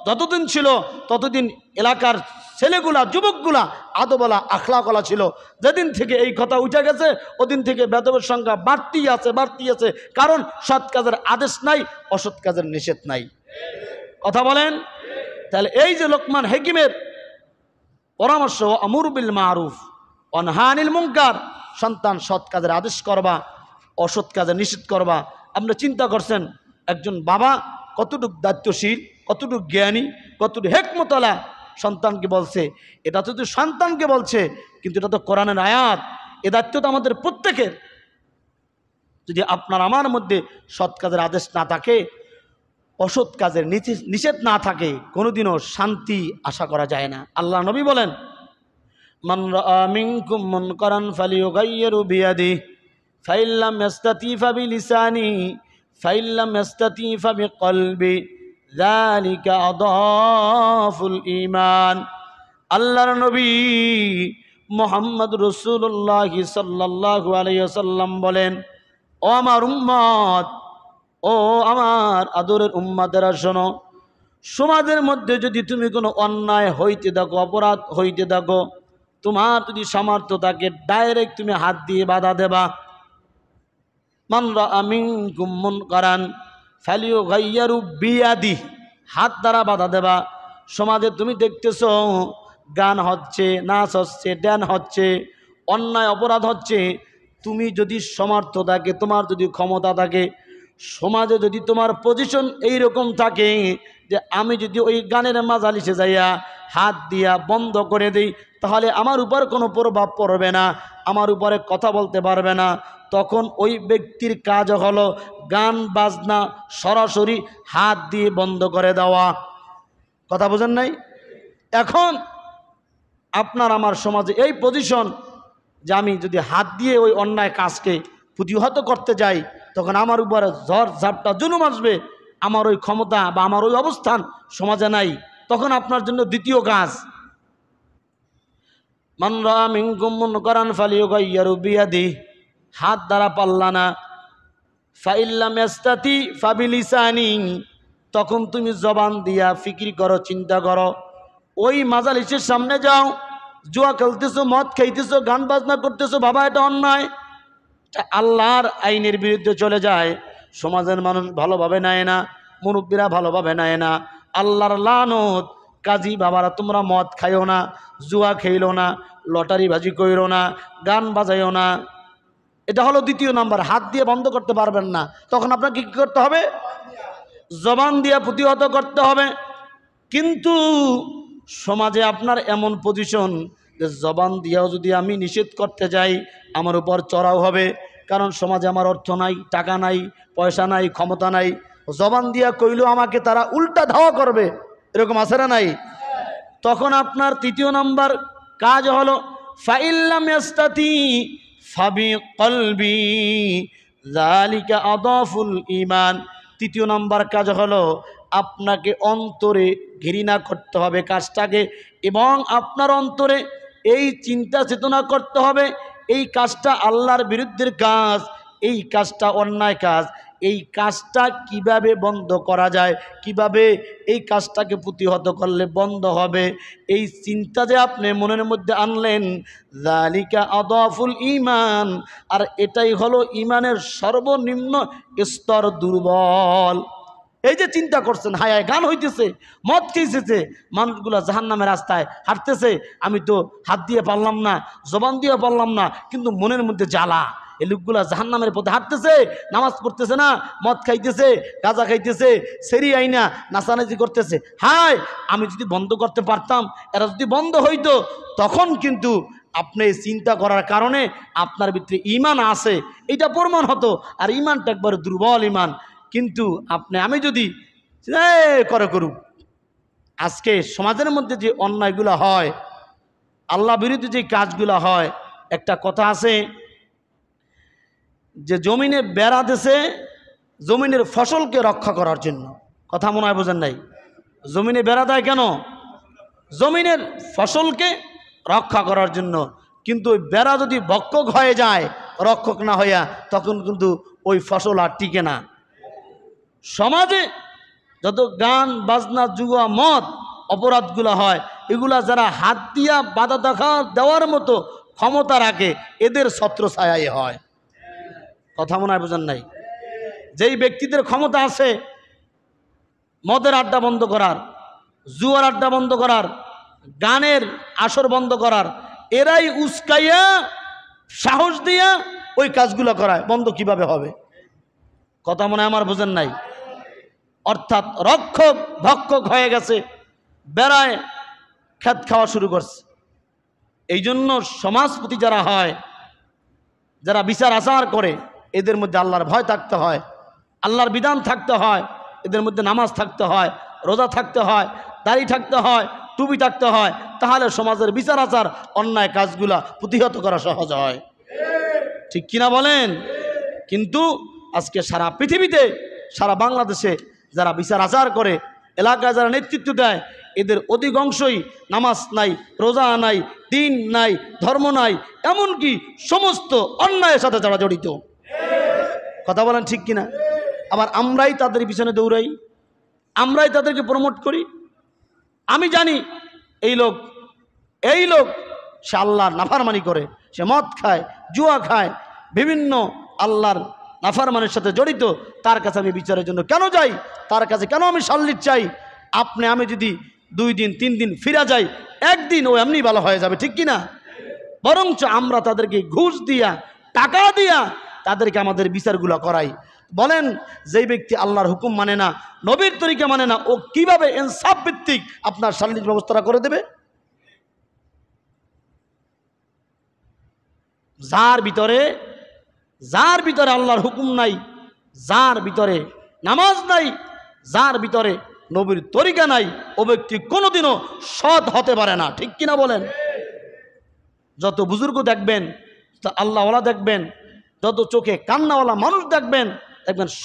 যতদিন ছিল ততদিন এলাকার ছেলেগুলা, যুবকগুলা আদবলা, আখলাকওয়ালা ছিল। যেদিন থেকে এই কথা উঠে গেছে, ওদিন থেকে বেদবের সংখ্যা বাড়তেই আছে। কারণ সৎ কাজের আদেশ নাই, অসৎ কাজের নিষেধ নাই। কথা বলেন? তাহলে এই যে লোকমান হাকিমের পরামর্শ, আমর বিল মারুফ অনহা আনিল মুনকার, সন্তান সৎ কাজের আদেশ করবা, অসৎ কাজের নিষেধ করবা। আপনি চিন্তা করছেন একজন বাবা কতটুকু দায়িত্বশীল, কতটুকু জ্ঞানী, কতটুকু হেকমতওয়ালা সন্তানকে বলছে। এটা তো সন্তানকে বলছে, কিন্তু এটা তো কোরআনের আয়াত। এ দায়িত্ব তো আমাদের প্রত্যেকের। যদি আপনার আমার মধ্যে সৎ কাজের আদেশ না থাকে, অসৎ কাজের নিষেধ না থাকে, কোনোদিনও শান্তি আশা করা যায় না। আল্লাহ নবী বলেন, মান রাআ মিনকুম মুনকারান ফালিয়ুগাইয়িরু বিয়াদিহি ফাইল্লাম ইয়াস্তাতি ফাবিলিসানি ফাইল্লাম ইয়াস্তাতি ফাবিকলবি যালিকা আদাফুল ঈমান। আল্লাহর নবী মুহাম্মদ রাসূলুল্লাহ সাল্লাল্লাহু আলাইহি ওয়াসাল্লাম বলেন, ও আমার উম্মত, ও আমার আদরের উম্মতেরা শোনো, সমাজের মধ্যে যদি তুমি কোনো অন্যায় হইতে থাকো, অপরাধ হইতে থাকো, তোমার যদি সামর্থ্য থাকে ডাইরেক্ট তুমি হাত দিয়ে বাধা দেবা। মান রাআ মিনকুম মুনকারান ফালিয়ুগাইয়িরু বিয়াদিহি, হাত দ্বারা বাধা দেবা। সমাজে তুমি দেখতেছো গান হচ্ছে, নাচ হচ্ছে, ড্যান হচ্ছে, অন্যায় অপরাধ হচ্ছে, তুমি যদি সামর্থ্য থাকে, তোমার যদি ক্ষমতা থাকে, সমাজে যদি তোমার পজিশন এইরকম থাকে যে আমি যদি ওই গানের মাজালিসে যাইয়া হাত দিয়া বন্ধ করে দিই, তাহলে আমার উপর কোনো প্রভাব পড়বে না, আমার উপরে কথা বলতে পারবে না, তখন ওই ব্যক্তির কাজ হলো গান বাজনা সরাসরি হাত দিয়ে বন্ধ করে দেওয়া। কথা বোঝেন নাই? এখন আপনার আমার সমাজে এই পজিশন যে আমি যদি হাত দিয়ে ওই অন্যায় কাজকে প্রতিহত করতে যাই, তখন আমার উপরে ঝড় ঝাপটা জুলুম আসবে, আমার ওই ক্ষমতা বা আমার ওই অবস্থান সমাজে নাই। তখন আপনার জন্য দ্বিতীয় কাজ, মান রাআ মিনকুম মুনকারান ফালিয়ুগাইয়িরু বিয়াদিহি, হাত দ্বারা পারলা না, ফাইল্লাম ইয়াস্তাতি ফাবিলিসানি, তখন তুমি জবান দিয়া ফিকির করো, চিন্তা করো। ওই মাজালিসের সামনে যাও, জুয়া খেলতেছো, মদ খাইতেছো, গান বাজনা করতেছো, বাবা এটা অন্যায়, এটা আল্লাহর আইনের বিরুদ্ধে চলে যায়। সমাজের মানুষ ভালোভাবে নেয় না, মুরব্বীরা ভালোভাবে নেয় না, আল্লাহর লানত। কাজী বাবারা তোমরা মদ খাইও না, জুয়া খেইলো না, লটারি বাজি কইরো না, গান বাজাইও না। এটা হলো দ্বিতীয় নাম্বার। হাত দিয়ে বন্ধ করতে পারবেন না, তখন আপনাকে কী করতে হবে? জবান দিয়ে প্রতিহত করতে হবে। কিন্তু সমাজে আপনার এমন পজিশন যে জবান দিয়েও যদি আমি নিষেধ করতে যাই, আমার উপর চড়াও হবে, কারণ সমাজে আমার অর্থ নাই, টাকা নাই, পয়সা নাই, ক্ষমতা নাই। জবান দিয়া কইলেও আমাকে তারা উল্টা ধাওয়া করবে, এরকম আছে না নাই? তখন আপনার তৃতীয় নাম্বার কাজ হলো ফাইল্লাম ইয়াস্তাতি ফাবিকলবি যালিকা আদাফুল ঈমান। তৃতীয় নাম্বার কাজ হলো আপনাকে অন্তরে ঘৃণা করতে হবে কাজটাকে, এবং আপনার অন্তরে এই চিন্তা চেতনা করতে হবে এই কাজটা আল্লাহর বিরুদ্ধের কাজ, এই কাজটা অন্যায় কাজ, এই কাজটা কিভাবে বন্ধ করা যায়, কিভাবে এই কাজটাকে প্রতিহত করলে বন্ধ হবে, এই চিন্তা যে আপনি মনের মধ্যে আনলেন, যালিকা আদাফুল ঈমান, আর এটাই হলো ঈমানের সর্বনিম্ন স্তর, দুর্বল। এই যে চিন্তা করছেন, হায় হায় গান হইতেছে, মদ খেয়েছে, মানুষগুলো জাহান্নামের রাস্তায় হাঁটতেছে, আমি তো হাত দিয়ে পারলাম না, জবান দিয়ে পারলাম না, কিন্তু মনের মধ্যে জ্বালা, এই লোকগুলা জাহান্নামের পথে হাঁটতেছে, নামাজ পড়তেছে না, মদ খাইতেছে, গাঁজা খাইতেছে, সেরি আইনা নাচানাচি করতেছে, হায় আমি যদি বন্ধ করতে পারতাম, এরা যদি বন্ধ হইতো, তখন কিন্তু আপনি চিন্তা করার কারণে আপনার ভিতরে ঈমান আছে এটা প্রমাণ হতো। আর ঈমানটা একবারে দুর্বল ঈমান। কিন্তু আমি যদি করুক, আজকে সমাজের মধ্যে যে অন্যায়গুলো হয়, আল্লাহ বিরোধী যে কাজগুলো হয়, একটা কথা আছে যে জমিনে বেড়া দিছে জমিনের ফসলকে রক্ষা করার জন্য। কথা মনে হয় বোঝেন নাই? জমিনে বেড়া দেয় কেন? জমিনের ফসলকে রক্ষা করার জন্য। কিন্তু ওই বেড়া যদি ভক্ষক হয়ে যায়, রক্ষক না হইয়া, তখন কিন্তু ওই ফসল আর টিকে না। সমাজে যত গান বাজনা জুয়া মদ অপরাধগুলো হয়, এগুলা যারা হাত দিয়া বাধা দেওয়ার মতো ক্ষমতা রাখে, এদের ছত্রছায়ায় হয়। কথা মনে হয় বোঝেন নাই? যেই ব্যক্তিদের ক্ষমতা আছে মদের আড্ডা বন্ধ করার, জুয়ার আড্ডা বন্ধ করার, গানের আসর বন্ধ করার, এরাই উস্কাইয়া সাহস দিয়া ওই কাজগুলো করায়। বন্ধ কিভাবে হবে? কথা মনে হয় আমার বোঝেন নাই? অর্থাৎ রক্ষক ভক্ষক হয়ে গেছে, বেড়ায় খেত খাওয়া শুরু করছে। এই জন্য সমাজপতি যারা হয়, যারা বিচার আচার করে, এদের মধ্যে আল্লাহর ভয় থাকতে হয়, আল্লাহর বিধান থাকতে হয়, এদের মধ্যে নামাজ থাকতে হয়, রোজা থাকতে হয়, দাড়ি থাকতে হয়, টুপি থাকতে হয়, তাহলে সমাজের বিচার আচার অন্যায় কাজগুলা প্রতিহত করা সহজ হয়। ঠিক কিনা বলেন? কিন্তু আজকে সারা পৃথিবীতে, সারা বাংলাদেশে যারা বিচার আচার করে, এলাকায় যারা নেতৃত্ব দেয়, এদের অধিকাংশই নামাজ নাই, রোজা নাই, দিন নাই, ধর্ম নাই, এমনকি সমস্ত অন্যায়ের সাথে যারা জড়িত। কথা বলেন ঠিক কিনা? আবার আমরাই তাদের পিছনে দৌড়াই, আমরাই তাদেরকে প্রমোট করি। আমি জানি এই লোক সে আল্লাহর নাফরমানি করে, সে মদ খায়, জুয়া খায়, বিভিন্ন আল্লাহর নাফরমানির সাথে জড়িত। তার কাছে আমি বিচারের জন্য কেন যাই? তার কাছে কেন আমি সাল্লিত চাই? আমি যদি 2 দিন 3 দিন ফিরা যাই, একদিন ও এমনি ভালো হয়ে যাবে, ঠিক কিনা? বরঞ্চ আমরা তাদেরকে ঘুষ দিয়া, টাকা দিয়া তাদেরকে আমাদের বিচারগুলো করাই। বলেন, যেই ব্যক্তি আল্লাহর হুকুম মানে না, নবীর তরিকা মানে না, ও কিভাবে ইনসাফ ভিত্তিক আপনার শারীরিক ব্যবস্থাটা করে দেবে? যার ভিতরে আল্লাহর হুকুম নাই, যার ভিতরে নামাজ নাই, যার ভিতরে নবীর তরিকা নাই, ও ব্যক্তি কোনোদিনও সৎ হতে পারে না, ঠিক কিনা বলেন? যত বুজুর্গ দেখবেন, যত আল্লাহওয়ালা দেখবেন, যত চোখে কান্নাওয়ালা মানুষ দেখবেন,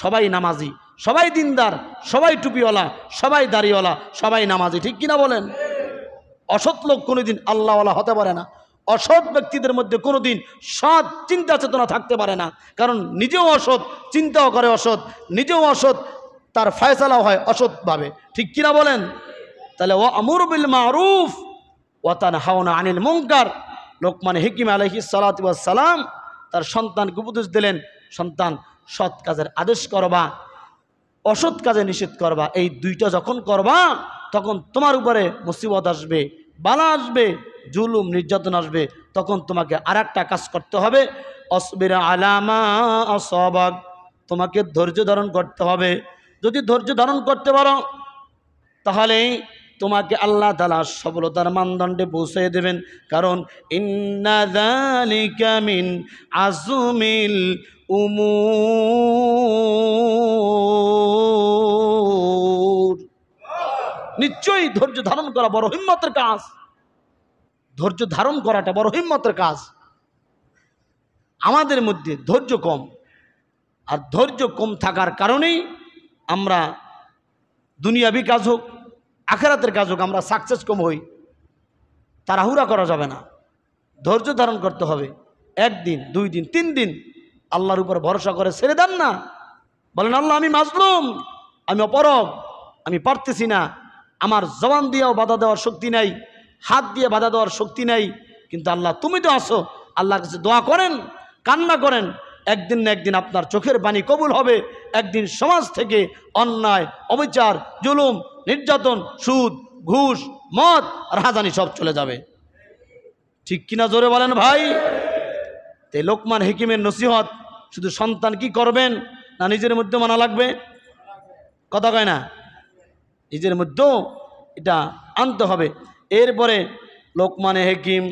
সবাই নামাজি, সবাই দিনদার, সবাই টুপিওয়ালা, সবাই দাড়িওয়ালা, সবাই নামাজি, ঠিক কিনা বলেন? অসৎ লোক কোনোদিন আল্লাহওয়ালা হতে পারে না। অসৎ ব্যক্তিদের মধ্যে কোনোদিন সৎ চিন্তা চেতনা থাকতে পারে না, কারণ নিজেও অসৎ, চিন্তাও করে অসৎ, নিজেও অসৎ, তার ফয়সালাও হয় অসৎভাবে, ঠিক কিনা বলেন? তাহলে ওয়া আমুরু বিল মারুফ ওয়া তানহাউনা আনিল মুনকার। লোকমান হিকিম আলাইহিস সালাতু ওয়াস সালাম তার সন্তানকে উপদেশ দিলেন, সন্তান, সৎ কাজের আদেশ করবা, অসৎ কাজে নিষেধ করবা। এই দুইটা যখন করবা, তখন তোমার উপরে মুসিবত আসবে, বালা আসবে, জুলুম নির্যাতন আসবে। তখন তোমাকে আরেকটা কাজ করতে হবে, অসবির আলামা আসাবাক, তোমাকে ধৈর্য ধারণ করতে হবে। যদি ধৈর্য ধারণ করতে পারো, তাহলে তোমাকে আল্লাহ তাআলা সফলতার মানদণ্ডে পৌঁছে দেবেন। কারণ ইন্না যালিকা মিন আযমিল উমুর, নিশ্চয়ই ধৈর্য ধারণ করা বড় হিম্মতের কাজ। ধৈর্য ধারণ করাটা বড় হিম্মতের কাজ। আমাদের মধ্যে ধৈর্য কম, আর ধৈর্য কম থাকার কারণেই আমরা দুনিয়াবি কাজ হোক, আখিরাতের কাজ হোক, আমরা সাকসেস কম হই। তাড়াহুড়া করা যাবে না, ধৈর্য ধারণ করতে হবে। 1 দিন 2 দিন 3 দিন আল্লাহর উপর ভরসা করে ছেড়ে দেন না। বলেন, আল্লাহ আমি মাজলুম, আমি অপরাধ, আমি পারতেছি না, আমার জবান দিয়েও বাধা দেওয়ার শক্তি নাই, হাত দিয়ে বাধা দেওয়ার শক্তি নাই, কিন্তু আল্লাহ তুমি তো আসো। আল্লাহর কাছে দোয়া করেন, কান্না করেন, একদিন না একদিন আপনার চোখের পানি কবুল হবে। একদিন সমাজ থেকে অন্যায়, অবিচার, জুলুম, নির্যাতন, সুদ, ঘুষ, মদ, রাহাজানি সব চলে যাবে, ঠিক কিনা? জোরে বলেন ভাই। তাই লোকমান হিকিমের নসিহত শুধু সন্তান কি করবেন না নিজের মধ্যে মানা লাগবে? কথা কয় না? নিজের মধ্যেও এটা আনতে হবে। এরপরে লোকমানে হিকিম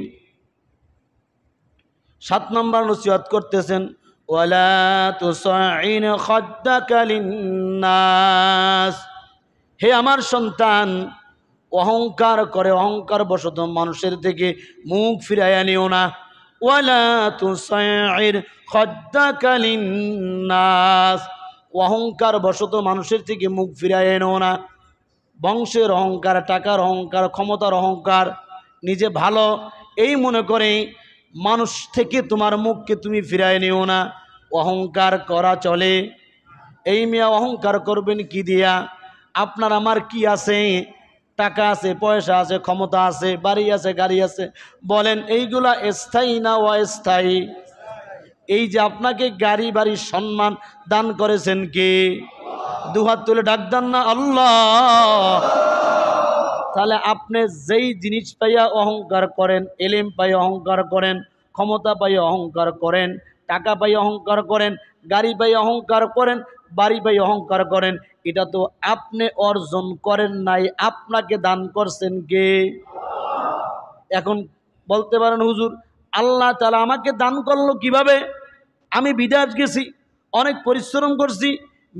7 নম্বর নসিহত করতেছেন, ওয়ালা তুসাইন খাদ্দাকা লিন্নাস, হে আমার সন্তান, অহংকার করে অহংকার বশত মানুষের থেকে মুখ ফিরাইয়া নিও না। ওয়ালা তুসাইর খাদ্দাকা লিন্নাস, অহংকার বশত মানুষের থেকে মুখ ফিরাইয়া নিও না। বংশের অহংকার, টাকার অহংকার, ক্ষমতার অহংকার, নিজে ভালো এই মনে করে মানুষ থেকে তোমার মুখকে তুমি ফিরাই নিও না। অহংকার করা চলে? এই মেয়ে অহংকার করবেন কি দিয়া? আপনার আমার কি আছে? টাকা আছে, পয়সা আছে, ক্ষমতা আছে, বাড়ি আছে, গাড়ি আছে, বলেন এইগুলা স্থায়ী না অস্থায়ী? এই যে আপনাকে গাড়ি বাড়ি সম্মান দান করেছেন কে? দুহাত তুলে ডাক দেন না আল্লাহ। তাহলে আপনি যেই জিনিস পাইয়া অহংকার করেন, এলেম পাইয়া অহংকার করেন, ক্ষমতা পাইয়া অহংকার করেন, টাকা পাইয়া অহংকার করেন, গাড়ি পাইয়া অহংকার করেন, বাড়ি পাইয়া অহংকার করেন, এটা তো আপনি অর্জন করেন নাই, আপনাকে দান করছেন কে? এখন বলতে পারেন, হুজুর আল্লাহ তাআলা আমাকে দান করলো কিভাবে? আমি বিদেশ গেছি, অনেক পরিশ্রম করছি,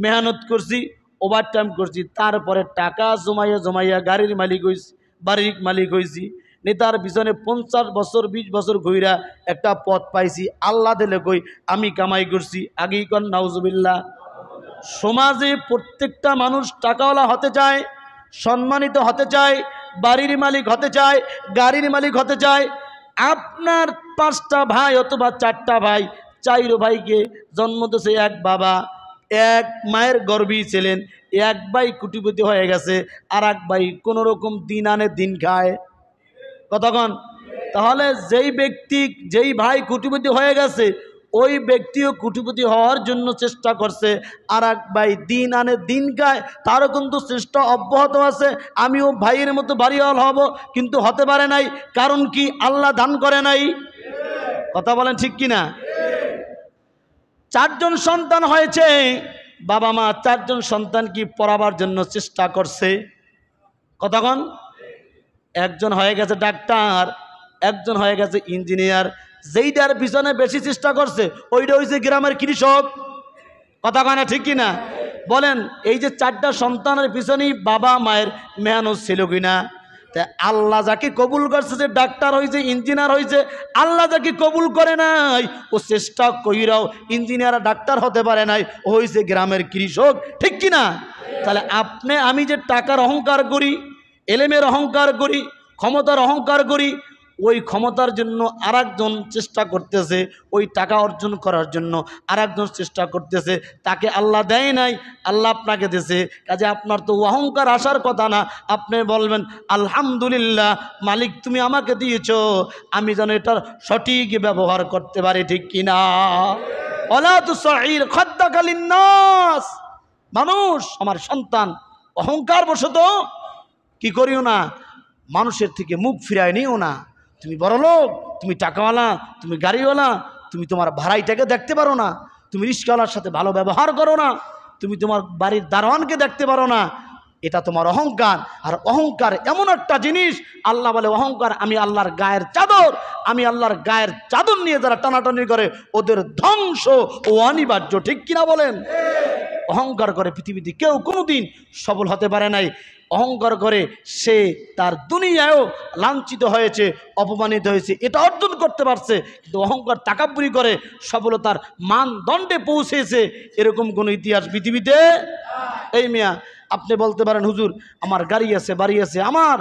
মেহনত করছি, ওভারটাইম করছি, তারপরে টাকা জমাইয়া জমাইয়া গাড়ির মালিক হয়েছি, বাড়ির মালিক হয়েছি, নেতার পিছনে 50 বছর 20 বছর ঘুইরা একটা পদ পাইছি, আল্লাহ দিলে কই আমি কামাই করছি, আগেই কন নাউজুবিল্লাহ। সমাজে প্রত্যেকটা মানুষ টাকাওয়ালা হতে চায়, সম্মানিত হতে চায়, বাড়ির মালিক হতে চায়, গাড়ির মালিক হতে চায়। আপনার 5টা ভাই অথবা 4টা ভাই, 4 ভাইকে জন্ম দিয়েছে এক বাবা, এক মায়ের গর্ভেই ছিলেন। এক ভাই কোটিপতি হয়ে গেছে, আর এক ভাই কোনো রকম দিন আনে দিন খায়। কতক্ষণ? তাহলে যেই ভাই কোটিপতি হয়ে গেছে, ওই ব্যক্তিও কোটিপতি হওয়ার জন্য চেষ্টা করছে, আর এক ভাই দিন আনে দিন খায়, তারও কিন্তু চেষ্টা অব্যাহত আছে। আমিও ভাইয়ের মতো বাড়িওয়ালা হব, কিন্তু হতে পারে নাই। কারণ কি? আল্লাহ দান করে নাই। কথা বলেন ঠিক কিনা? 4 জন সন্তান হয়েছে, বাবা মা 4 জন সন্তান কি পড়াবার জন্য চেষ্টা করছে? কতক্ষণ? একজন হয়ে গেছে ডাক্তার, একজন হয়ে গেছে ইঞ্জিনিয়ার। যেইটার পিছনে বেশি চেষ্টা করছে ওইটা হয়েছে গ্রামের কৃষক। কথা কয় না ঠিক কিনা? বলেন, এই যে 4টা সন্তানের পিছনেই বাবা মায়ের মেহনত ছিল কিনা? তা আল্লাহ যাকে কবুল করছে, যে ডাক্তার হয়েছে, ইঞ্জিনিয়ার হয়েছে, আল্লাহ যাকে কবুল করে নাই, ও চেষ্টা কইরাও ইঞ্জিনিয়ার ডাক্তার হতে পারে নাই, ও হয়েছে গ্রামের কৃষক। ঠিক কিনা? তাহলে আমি যে টাকার অহংকার করি, এলেমের অহংকার করি, ক্ষমতার অহংকার করি, ওই ক্ষমতার জন্য আরেকজন চেষ্টা করতেছে, ওই টাকা অর্জন করার জন্য আরেকজন চেষ্টা করতেছে। তাকে আল্লাহ দেয় নাই, আল্লাহ আপনাকে দিয়েছে। কাজে আপনার তো অহংকার আসার কথা না। আপনি বলবেন আলহামদুলিল্লাহ, মালিক তুমি আমাকে দিয়েছ, আমি যেন এটার সঠিক ব্যবহার করতে পারি। ঠিক কিনা? ওয়ালা তুসাইর খাদ্দাকা লিন্নাস। মানুষ, আমার সন্তান, অহংকার বশত কি করিও না, মানুষের থেকে মুখ ফিরায় নিও না। তুমি বড় লোক, তুমি টাকাওয়ালা, তুমি গাড়িওয়ালা, তুমি তোমার ভাড়াইটাকে দেখতে পারো না, তুমি রিস্কাওয়ালার সাথে ভালো ব্যবহার করো না, তুমি তোমার বাড়ির দারোয়ানকে দেখতে পারো না। এটা তোমার অহংকার। আর অহংকার এমন একটা জিনিস, আল্লাহ বলে অহংকার আমি আল্লাহর গায়ের চাদর। আমি আল্লাহর গায়ের চাদর নিয়ে যারা টানাটানি করে, ওদের ধ্বংস ও অনিবার্য। ঠিক কিনা বলেন? অহংকার করে পৃথিবীতে কেউ কোনোদিন সফল হতে পারে নাই। অহংকার করে সে তার দুনিয়ায়ও লাঞ্ছিত হয়েছে, অপমানিত হয়েছে, এটা অর্জন করতে পারছে। কিন্তু অহংকার তাকাব্বুরি করে সফলতার মানদণ্ডে পৌঁছেছে, এরকম কোনো ইতিহাস পৃথিবীতে। এই মিয়া, আপনি বলতে পারেন হুজুর আমার গাড়ি আছে, বাড়ি আছে, আমার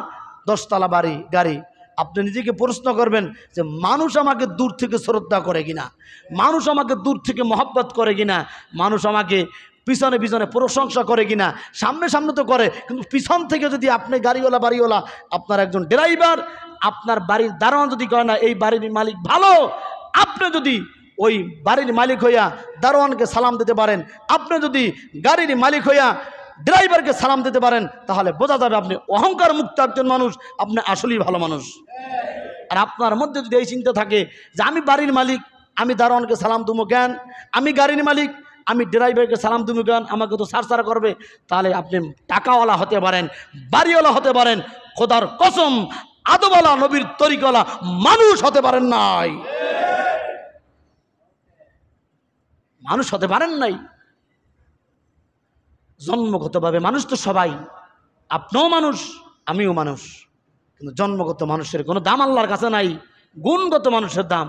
10 তলা বাড়ি গাড়ি। আপনি নিজেকে প্রশ্ন করবেন যে মানুষ আমাকে দূর থেকে শ্রদ্ধা করে কিনা, মানুষ আমাকে দূর থেকে মহব্বত করে কিনা, মানুষ আমাকে পিছনে পিছনে প্রশংসা করে কিনা। সামনে সামনে তো করে, কিন্তু পিছন থেকে যদি আপনি গাড়িওয়ালা বাড়িওয়ালা, আপনার একজন ড্রাইভার, আপনার বাড়ির দারোয়ান যদি করে না এই বাড়ির মালিক ভালো, আপনি যদি ওই বাড়ির মালিক হইয়া দারোয়ানকে সালাম দিতে পারেন, আপনি যদি গাড়ির মালিক হইয়া ড্রাইভারকে সালাম দিতে পারেন, তাহলে বোঝা যাবে আপনি অহংকার মুক্ত একজন মানুষ, আপনি আসলেই ভালো মানুষ। আর আপনার মধ্যে যদি এই চিন্তা থাকে যে আমি বাড়ির মালিক, আমি দারোয়ানকে সালাম দেবো কেন, আমি গাড়ির মালিক, আমি ড্রাইভারকে সালাম দেবো কেন, আমাকে তো সারসার করবে, তাহলে আপনি টাকাওয়ালা হতে পারেন, বাড়িওয়ালা হতে পারেন, খোদার কসম আদওয়ালা নবীর তরিকাওয়ালা মানুষ হতে পারেন নাই। মানুষ হতে পারেন নাই। জন্মগতভাবে মানুষ তো সবাই, আপনিও মানুষ, আমিও মানুষ, কিন্তু জন্মগত মানুষের কোনো দাম আল্লাহর কাছে নাই। গুণগত মানুষের দাম।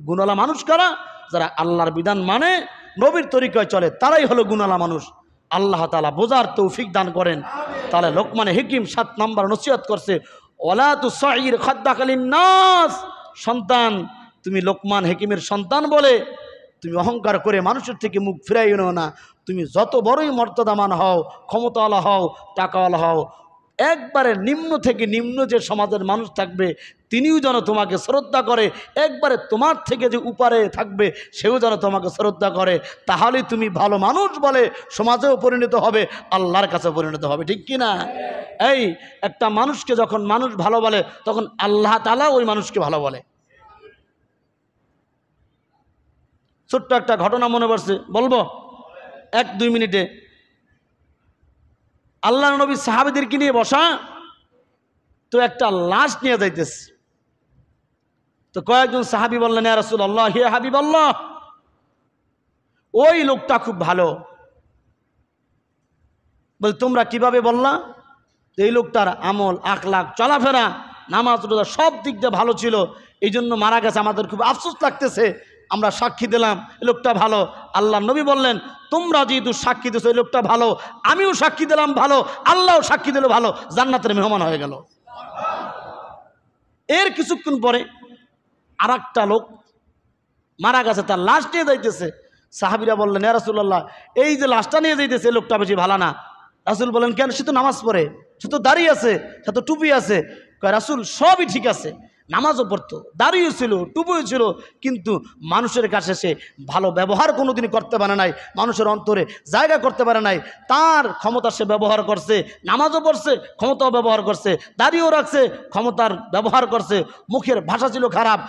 গুণওয়ালা মানুষ কারা? যারা আল্লাহর বিধান মানে, নবীর তরিকায় চলে, তারাই হলো গুণওয়ালা মানুষ। আল্লাহ তাআলা বোঝার তৌফিক দান করেন। তাহলে লোকমানে হিকিম 7 নম্বর নসিহত করছে, ওয়ালা তুসাইর খাদ্দাকা লিন্নাস। সন্তান, তুমি লোকমান হিকিমের সন্তান বলে তুমি অহংকার করে মানুষের থেকে মুখ ফিরাইও না। তুমি যত বড়ই মর্যাদামান হও, ক্ষমতাওয়ালা হও, টাকাওয়ালা হও, একবারে নিম্ন থেকে নিম্ন যে সমাজের মানুষ থাকবে, তিনিও যেন তোমাকে শ্রদ্ধা করে। একবারে তোমার থেকে যে উপরে থাকবে, সেও যেন তোমাকে শ্রদ্ধা করে। তাহলে তুমি ভালো মানুষ বলে সমাজেও পরিণত হবে, আল্লাহর কাছে পরিণত হবে। ঠিক কিনা? এই একটা মানুষকে যখন মানুষ ভালো বলে, তখন আল্লাহ তাআলা ওই মানুষকে ভালো বলে। ছোট্ট একটা ঘটনা মনে পড়ছে, বলবো 1-2 মিনিটে। আল্লাহ নবী সাহাবীদেরকে নিয়ে বসা, তো একটা লাশ নিয়ে যাইতেছে। তো কয়েকজন সাহাবী বললেন, ইয়া রাসূলুল্লাহ, হে হাবিবাল্লাহ, ওই লোকটা খুব ভালো। বল তোমরা কিভাবে বললা? এই লোকটার আমল, আখলাক, চলাফেরা নামাজ রোজা সব দিক দিয়ে ভালো ছিল, এই জন্য মারা গেছে। আমাদের খুব আফসোস লাগতেছে, আমরা সাক্ষী দিলাম এই লোকটা ভালো। আল্লাহ নবী বললেন, তোমরা যেহেতু সাক্ষী দিছো এই লোকটা ভালো, আমিও সাক্ষী দিলাম ভালো, আল্লাহও সাক্ষী দিল ভালো, জান্নাতের মেহমান হয়ে গেল। এর কিছুক্ষণ পরে আর একটা লোক মারা গেছে, তার লাশ নিয়ে যাইতেছে। সাহাবীরা বললেন, ইয়া রাসূলুল্লাহ, এই যে লাশটা নিয়ে যাইতেছে এই লোকটা বেশি ভালো না। রাসূল বলেন, কেন? সে তো নামাজ পড়ে, সে তো দাড়ি আছে, সে তো টুপি আছে। কয়, রাসূল সবই ঠিক আছে, নামাজও পড়তো, দাড়িও ছিল, টুপিও ছিল, কিন্তু মানুষের কাছে সে ভালো ব্যবহার কোনোদিনই করতে পারে নাই, মানুষের অন্তরে জায়গা করতে পারে নাই। তার ক্ষমতা সে ব্যবহার করছে, নামাজও পড়ছে, ক্ষমতাও ব্যবহার করছে, দাড়িও রাখছে, ক্ষমতার ব্যবহার করছে, মুখের ভাষা ছিল খারাপ,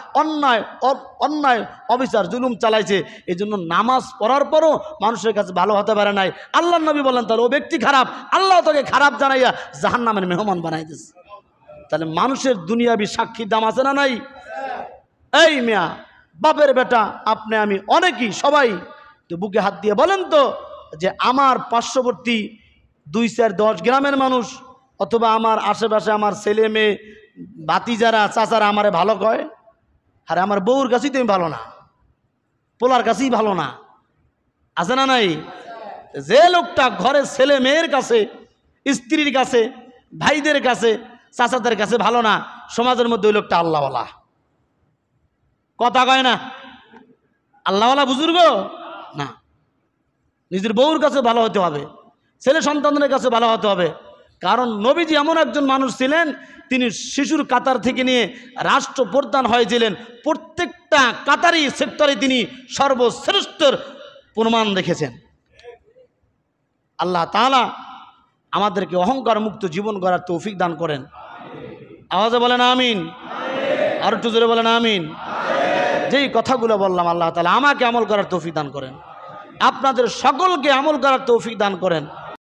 অন্যায় অবিচার জুলুম চালাইছে। এই জন্য নামাজ পড়ার পরও মানুষের কাছে ভালো হতে পারে নাই। আল্লাহর নবী বলেন, তাহলে ও ব্যক্তি খারাপ, আল্লাহ তাকে খারাপ জানাইয়া জাহান্নামের মেহমান বানাই দিয়েছে। তাহলে মানুষের দুনিয়াবি সাক্ষীর দাম আছে না নাই? এই মিয়া, বাপের বেটা, আপনি আমি অনেকেই সবাই তো বুকে হাত দিয়ে বলেন তো যে আমার পার্শ্ববর্তী 2-4-10 গ্রামের মানুষ অথবা আমার আশেপাশে আমার ছেলে মেয়ে ভাতিজারা চাচারা আমারে ভালো কয়, আরে আমার বউর কাছেই তুমি ভালো না, পোলার কাছেই ভালো না, আছে না নাই? যে লোকটা ঘরের ছেলে মেয়ের কাছে, স্ত্রীর কাছে, ভাইদের কাছে, চাচাদের কাছে ভালো না, সমাজের মধ্যে ওই লোকটা আল্লাহওয়ালা। কথা কয় না? আল্লাহওয়ালা বুজুর্গ না। নিজের বউর কাছে ভালো হতে হবে, ছেলে সন্তানদের কাছে ভালো হতে হবে। কারণ নবীজি এমন একজন মানুষ ছিলেন, তিনি শিশুর কাতার থেকে নিয়ে রাষ্ট্রপ্রধান হয়েছিলেন, প্রত্যেকটা কাতারি সেক্টরে তিনি সর্বশ্রেষ্ঠর প্রমাণ রেখেছেন। আল্লাহ তাআলা আমাদেরকে অহংকার মুক্ত জীবন গড়ার তৌফিক দান করেন। আওয়াজে বলেন আমিন, আর একটু জোরে বলেন আমিন। যেই কথাগুলো বললাম আল্লাহ তাআলা আমাকে আমল করার তৌফিক দান করেন, আপনাদের সকলকে আমল করার তৌফিক দান করেন।